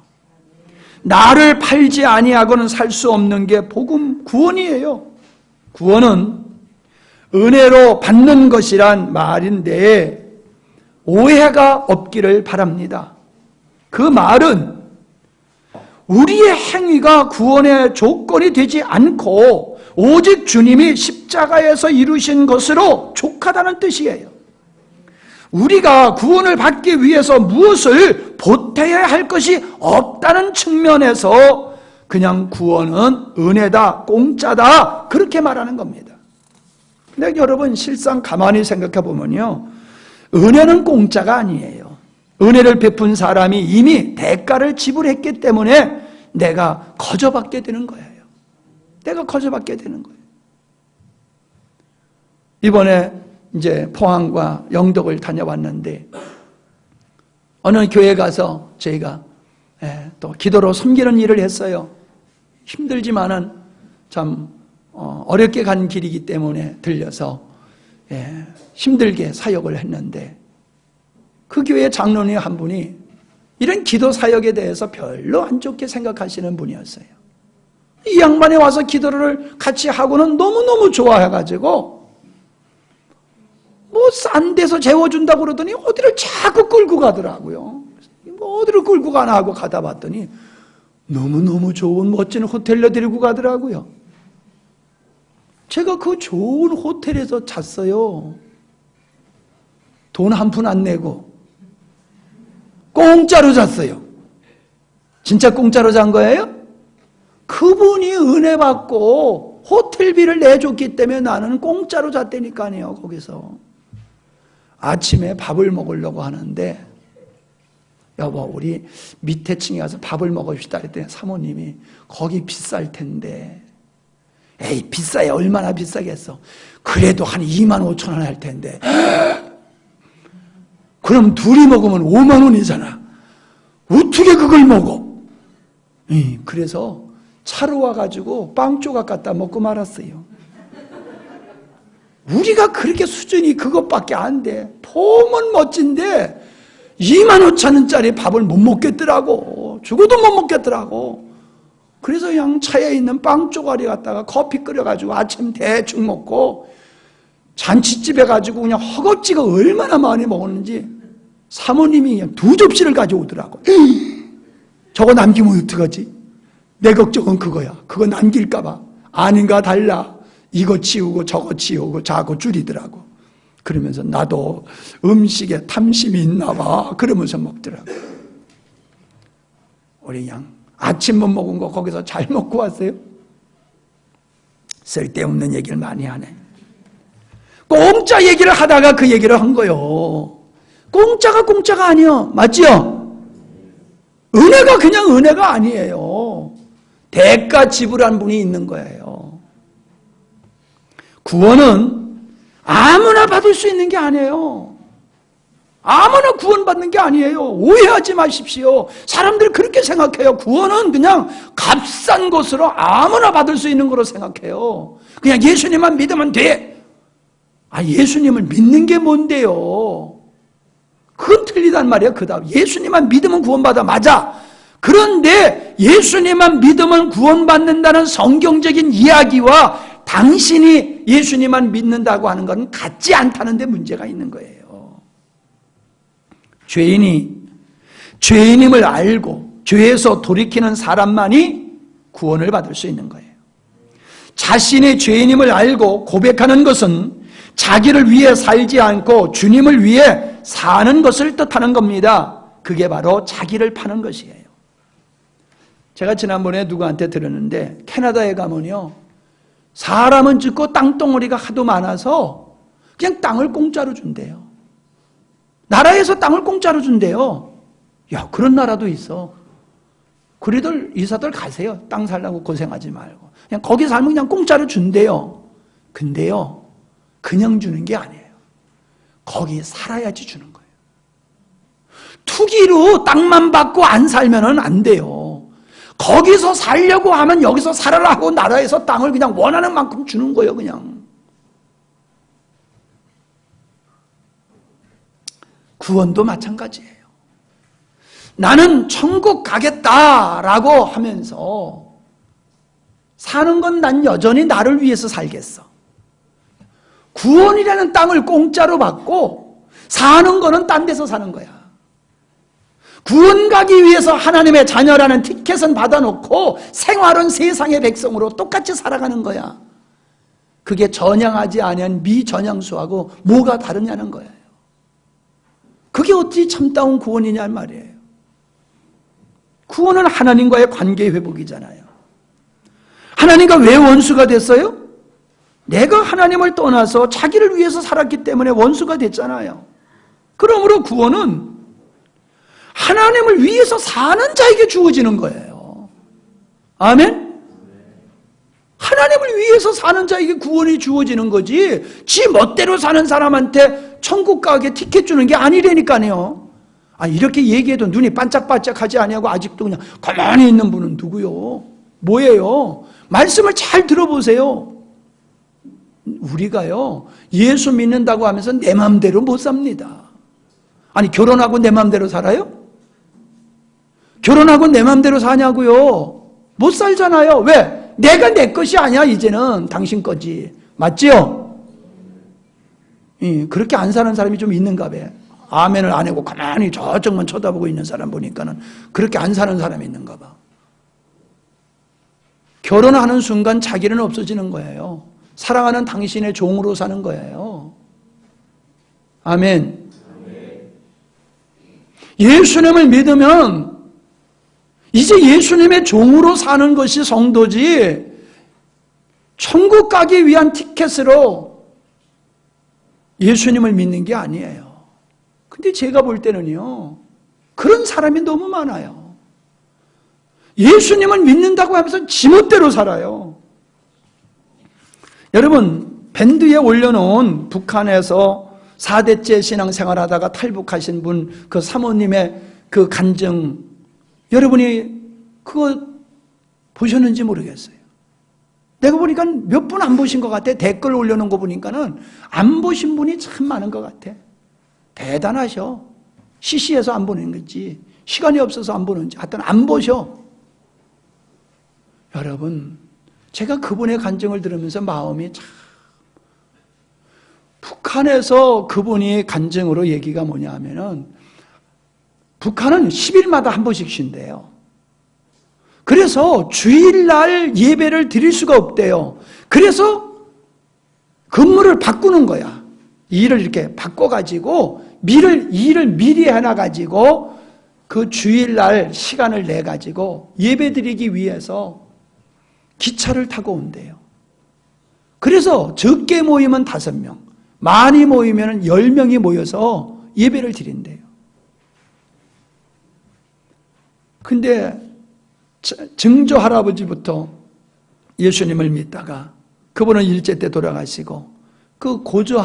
Speaker 1: 나를 팔지 아니하고는 살 수 없는 게 복음, 구원이에요. 구원은 은혜로 받는 것이란 말인데 오해가 없기를 바랍니다. 그 말은 우리의 행위가 구원의 조건이 되지 않고 오직 주님이 십자가에서 이루신 것으로 족하다는 뜻이에요. 우리가 구원을 받기 위해서 무엇을 보태야 할 것이 없다는 측면에서 그냥 구원은 은혜다, 공짜다, 그렇게 말하는 겁니다. 근데 여러분 실상 가만히 생각해 보면요, 은혜는 공짜가 아니에요. 은혜를 베푼 사람이 이미 대가를 지불했기 때문에 내가 거저받게 되는 거예요. 내가 거저받게 되는 거예요. 이번에 이제 포항과 영덕을 다녀왔는데 어느 교회 가서 저희가 또 기도로 섬기는 일을 했어요. 힘들지만은 참 어렵게 간 길이기 때문에 들려서 힘들게 사역을 했는데 그 교회 장로님 한 분이 이런 기도 사역에 대해서 별로 안 좋게 생각하시는 분이었어요. 이 양반이 와서 기도를 같이 하고는 너무너무 좋아해가지고 뭐 싼 데서 재워준다고 그러더니 어디를 자꾸 끌고 가더라고요. 뭐 어디를 끌고 가나 하고 가다 봤더니 너무너무 좋은 멋진 호텔로 데리고 가더라고요. 제가 그 좋은 호텔에서 잤어요. 돈 한 푼 안 내고 공짜로 잤어요. 진짜 공짜로 잔 거예요? 그분이 은혜 받고 호텔비를 내줬기 때문에 나는 공짜로 잤다니까요. 거기서 아침에 밥을 먹으려고 하는데 여보 우리 밑에 층에 가서 밥을 먹읍시다 그랬더니 사모님이 거기 비쌀 텐데 에이 비싸야 얼마나 비싸겠어. 그래도 한 2만 5천 원 할 텐데 그럼 둘이 먹으면 5만 원이잖아. 어떻게 그걸 먹어? 그래서 차로 와가지고 빵 조각 갖다 먹고 말았어요. 우리가 그렇게 수준이 그것밖에 안 돼. 폼은 멋진데 2만 5천 원짜리 밥을 못 먹겠더라고. 죽어도 못 먹겠더라고. 그래서 그냥 차에 있는 빵 쪼가리 갖다가 커피 끓여가지고 아침 대충 먹고 잔치집에 가지고 그냥 허겁지겁 얼마나 많이 먹었는지 사모님이 그냥 2접시를 가져오더라고. 저거 남기면 어떡하지? 내 걱정은 그거야. 그거 남길까봐. 아닌가 달라. 이거 치우고 저거 치우고 자꾸 줄이더라고. 그러면서 나도 음식에 탐심이 있나 봐. 그러면서 먹더라고. 우리 그냥 아침 못 먹은 거 거기서 잘 먹고 왔어요? 쓸데없는 얘기를 많이 하네. 공짜 얘기를 하다가 그 얘기를 한 거요. 공짜가 공짜가 아니요. 맞지요? 은혜가 그냥 은혜가 아니에요. 대가 지불한 분이 있는 거예요. 구원은 아무나 받을 수 있는 게 아니에요. 아무나 구원받는 게 아니에요. 오해하지 마십시오. 사람들이 그렇게 생각해요. 구원은 그냥 값싼 것으로 아무나 받을 수 있는 거로 생각해요. 그냥 예수님만 믿으면 돼. 예수님을 믿는 게 뭔데요? 그건 틀리단 말이에요. 그 다음 예수님만 믿으면 구원받아. 맞아. 그런데 예수님만 믿으면 구원받는다는 성경적인 이야기와 당신이 예수님만 믿는다고 하는 건 같지 않다는 데 문제가 있는 거예요. 죄인이 죄인임을 알고 죄에서 돌이키는 사람만이 구원을 받을 수 있는 거예요. 자신의 죄인임을 알고 고백하는 것은 자기를 위해 살지 않고 주님을 위해 사는 것을 뜻하는 겁니다. 그게 바로 자기를 파는 것이에요. 제가 지난번에 누구한테 들었는데 캐나다에 가면요, 사람은 죽고 땅덩어리가 하도 많아서 그냥 땅을 공짜로 준대요. 나라에서 땅을 공짜로 준대요. 야, 그런 나라도 있어. 그리들 이사들 가세요. 땅 살라고 고생하지 말고 그냥 거기 살면 그냥 공짜로 준대요. 근데요, 그냥 주는 게 아니에요. 거기 살아야지 주는 거예요. 투기로 땅만 받고 안 살면은 안 돼요. 거기서 살려고 하면 여기서 살아라 하고 나라에서 땅을 그냥 원하는 만큼 주는 거예요. 그냥 구원도 마찬가지예요. 나는 천국 가겠다라고 하면서 사는 건 난 여전히 나를 위해서 살겠어. 구원이라는 땅을 공짜로 받고 사는 거는 딴 데서 사는 거야. 구원 가기 위해서 하나님의 자녀라는 티켓은 받아놓고 생활은 세상의 백성으로 똑같이 살아가는 거야. 그게 전향하지 아니한 미전향수하고 뭐가 다르냐는 거예요. 그게 어찌 참다운 구원이냐 말이에요. 구원은 하나님과의 관계 회복이잖아요. 하나님과 왜 원수가 됐어요? 내가 하나님을 떠나서 자기를 위해서 살았기 때문에 원수가 됐잖아요. 그러므로 구원은 하나님을 위해서 사는 자에게 주어지는 거예요. 아멘? 하나님을 위해서 사는 자에게 구원이 주어지는 거지, 지 멋대로 사는 사람한테 천국 가게 티켓 주는 게 아니라니까요. 이렇게 얘기해도 눈이 반짝반짝하지 아니하고 아직도 그냥 가만히 있는 분은 누구요? 뭐예요? 말씀을 잘 들어보세요. 우리가요, 예수 믿는다고 하면서 내 마음대로 못 삽니다. 결혼하고 내 마음대로 살아요? 결혼하고 내 마음대로 사냐고요? 못 살잖아요. 왜? 내가 내 것이 아니야. 이제는 당신 거지. 맞지요? 그렇게 안 사는 사람이 좀 있는가 봐요. 아멘을 안 하고 가만히 저쪽만 쳐다보고 있는 사람 보니까는 그렇게 안 사는 사람이 있는가 봐. 결혼하는 순간 자기는 없어지는 거예요. 사랑하는 당신의 종으로 사는 거예요. 아멘. 예수님을 믿으면 이제 예수님의 종으로 사는 것이 성도지, 천국 가기 위한 티켓으로 예수님을 믿는 게 아니에요. 근데 제가 볼 때는요, 그런 사람이 너무 많아요. 예수님을 믿는다고 하면서 지멋대로 살아요. 여러분, 밴드에 올려놓은 북한에서 4대째 신앙생활하다가 탈북하신 분, 그 사모님의 그 간증, 여러분이 그거 보셨는지 모르겠어요. 내가 보니까 몇 분 안 보신 것 같아. 댓글 올려놓은 거 보니까는 안 보신 분이 참 많은 것 같아. 대단하셔. CC에서 안 보는 건지 시간이 없어서 안 보는지 하여튼 안 보셔. 여러분, 제가 그분의 간증을 들으면서 마음이 참, 북한에서 그분이 간증으로 얘기가 뭐냐 하면은, 북한은 10일마다 한 번씩 쉰대요. 그래서 주일날 예배를 드릴 수가 없대요. 그래서 근무를 바꾸는 거야. 일을 이렇게 바꿔가지고 일을 미리 해놔가지고 그 주일날 시간을 내 가지고 예배드리기 위해서 기차를 타고 온대요. 그래서 적게 모이면 5명, 많이 모이면 10명이 모여서 예배를 드린대요. 근데 증조 할아버지부터 예수님을 믿다가 그분은 일제 때 돌아가시고 그 고조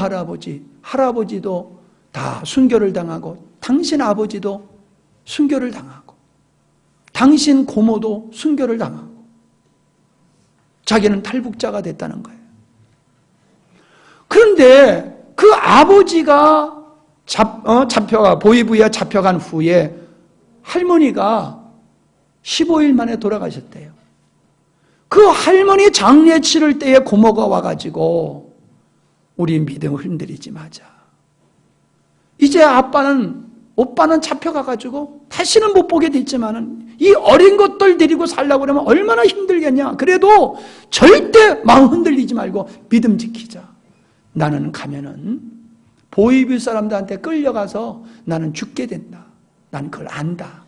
Speaker 1: 할아버지도 다 순교를 당하고 당신 아버지도 순교를 당하고 당신 고모도 순교를 당하고 자기는 탈북자가 됐다는 거예요. 그런데 그 아버지가 보이부에 잡혀간 후에 할머니가 15일 만에 돌아가셨대요. 그 할머니 장례 치를 때에 고모가 와가지고 우리 믿음을 흔들리지 마자. 이제 오빠는 잡혀가가지고 다시는 못 보게 됐지만은 이 어린 것들 데리고 살려고 그러면 얼마나 힘들겠냐. 그래도 절대 마음 흔들리지 말고 믿음 지키자. 나는 가면은 보이비 사람들한테 끌려가서 나는 죽게 된다. 나는 그걸 안다.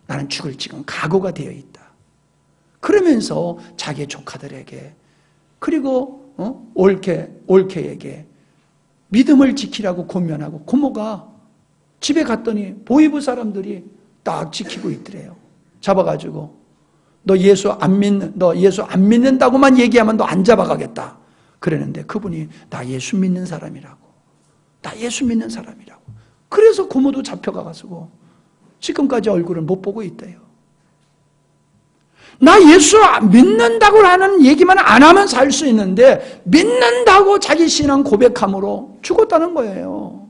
Speaker 1: 나는 죽을 지금 각오가 되어 있다. 그러면서 자기 조카들에게 그리고 올케에게 믿음을 지키라고 권면하고 고모가 집에 갔더니 보이부 사람들이 딱 지키고 있더래요. 잡아가지고 너 예수 안 믿는다고만 얘기하면 너 안 잡아가겠다. 그러는데 그분이 나 예수 믿는 사람이라고. 그래서 고모도 잡혀가가지고 지금까지 얼굴을 못 보고 있대요. 나 예수 믿는다고 하는 얘기만 안 하면 살 수 있는데 믿는다고 자기 신앙 고백함으로 죽었다는 거예요.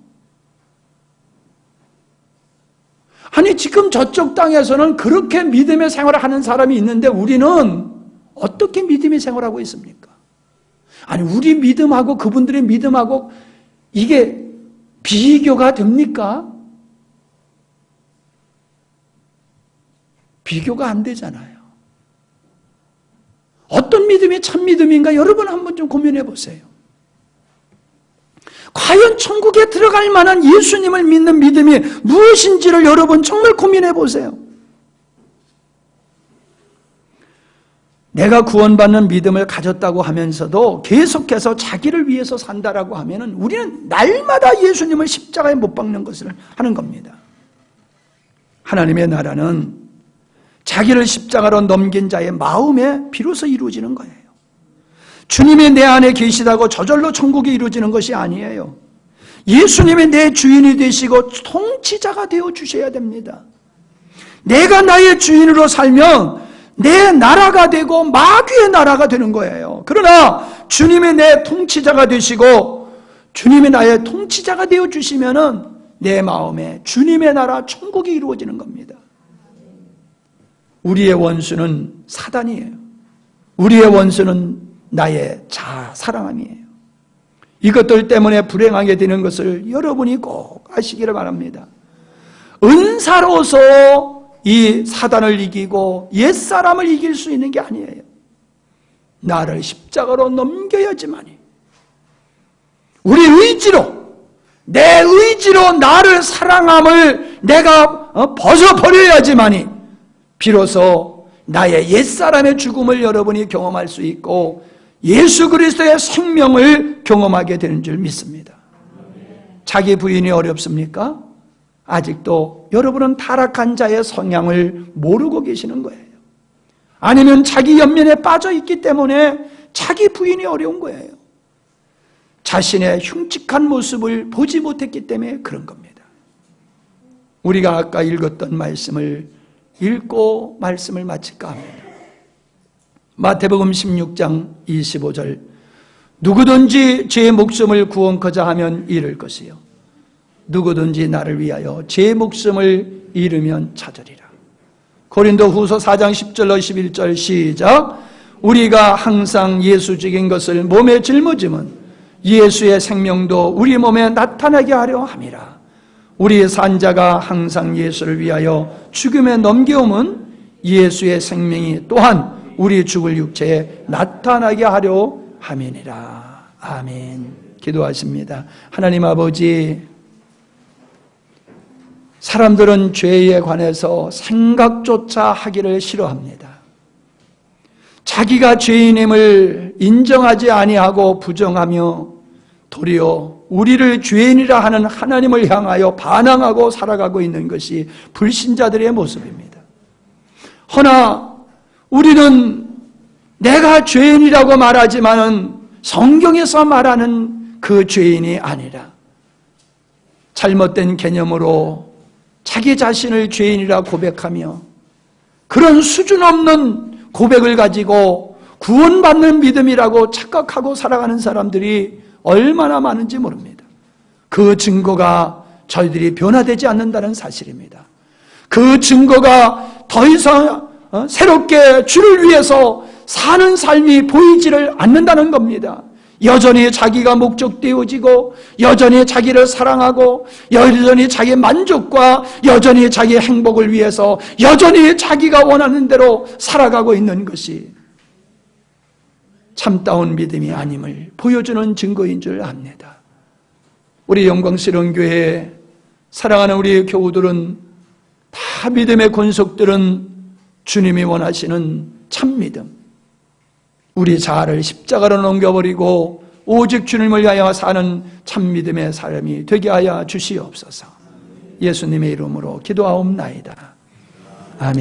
Speaker 1: 아니 지금 저쪽 땅에서는 그렇게 믿음의 생활을 하는 사람이 있는데 우리는 어떻게 믿음의 생활을 하고 있습니까? 아니 우리 믿음하고 그분들의 믿음하고 이게 비교가 됩니까? 비교가 안 되잖아요. 어떤 믿음이 참 믿음인가 여러분 한번 좀 고민해 보세요. 과연 천국에 들어갈 만한 예수님을 믿는 믿음이 무엇인지를 여러분 정말 고민해 보세요. 내가 구원받는 믿음을 가졌다고 하면서도 계속해서 자기를 위해서 산다라고 하면은 우리는 날마다 예수님을 십자가에 못 박는 것을 하는 겁니다. 하나님의 나라는 자기를 십자가로 넘긴 자의 마음에 비로소 이루어지는 거예요. 주님이 내 안에 계시다고 저절로 천국이 이루어지는 것이 아니에요. 예수님이 내 주인이 되시고 통치자가 되어 주셔야 됩니다. 내가 나의 주인으로 살면 내 나라가 되고 마귀의 나라가 되는 거예요. 그러나 주님이 내 통치자가 되시고 주님이 나의 통치자가 되어 주시면은 내 마음에 주님의 나라 천국이 이루어지는 겁니다. 우리의 원수는 사단이에요. 우리의 원수는 나의 사랑함이에요. 이것들 때문에 불행하게 되는 것을 여러분이 꼭 아시기를 바랍니다. 은사로서 이 사단을 이기고 옛사람을 이길 수 있는 게 아니에요. 나를 십자가로 넘겨야지만이 우리 내 의지로 나를 사랑함을 내가 벗어버려야지만이 비로소 나의 옛사람의 죽음을 여러분이 경험할 수 있고 예수 그리스도의 생명을 경험하게 되는 줄 믿습니다. 자기 부인이 어렵습니까? 아직도 여러분은 타락한 자의 성향을 모르고 계시는 거예요. 아니면 자기 연민에 빠져 있기 때문에 자기 부인이 어려운 거예요. 자신의 흉측한 모습을 보지 못했기 때문에 그런 겁니다. 우리가 아까 읽었던 말씀을 읽고 말씀을 마칠까 합니다. 마태복음 16장 25절 누구든지 제 목숨을 구원코자 하면 잃을 것이요 누구든지 나를 위하여 제 목숨을 잃으면 찾으리라. 고린도후서 4장 10절로 11절 시작. 우리가 항상 예수 죽인 것을 몸에 짊어짐은 예수의 생명도 우리 몸에 나타나게 하려 함이라. 우리 산자가 항상 예수를 위하여 죽음에 넘겨옴은 예수의 생명이 또한 우리 죽을 육체에 나타나게 하려 함이니라. 아멘. 기도하십니다. 하나님 아버지, 사람들은 죄에 관해서 생각조차 하기를 싫어합니다. 자기가 죄인임을 인정하지 아니하고 부정하며 도리어 우리를 죄인이라 하는 하나님을 향하여 반항하고 살아가고 있는 것이 불신자들의 모습입니다. 허나 우리는 내가 죄인이라고 말하지만은 성경에서 말하는 그 죄인이 아니라 잘못된 개념으로 자기 자신을 죄인이라 고백하며 그런 수준 없는 고백을 가지고 구원받는 믿음이라고 착각하고 살아가는 사람들이 얼마나 많은지 모릅니다. 그 증거가 저희들이 변화되지 않는다는 사실입니다. 그 증거가 더 이상 새롭게 주를 위해서 사는 삶이 보이지를 않는다는 겁니다. 여전히 자기가 목적되어지고 여전히 자기를 사랑하고 여전히 자기 만족과 여전히 자기 행복을 위해서 여전히 자기가 원하는 대로 살아가고 있는 것이 참다운 믿음이 아님을 보여주는 증거인 줄 압니다. 우리 영광스러운 교회에 사랑하는 우리 교우들은 다 믿음의 권속들은 주님이 원하시는 참 믿음, 우리 자아를 십자가로 넘겨버리고 오직 주님을 위하여 사는 참 믿음의 사람이 되게 하여 주시옵소서. 예수님의 이름으로 기도하옵나이다. 아멘.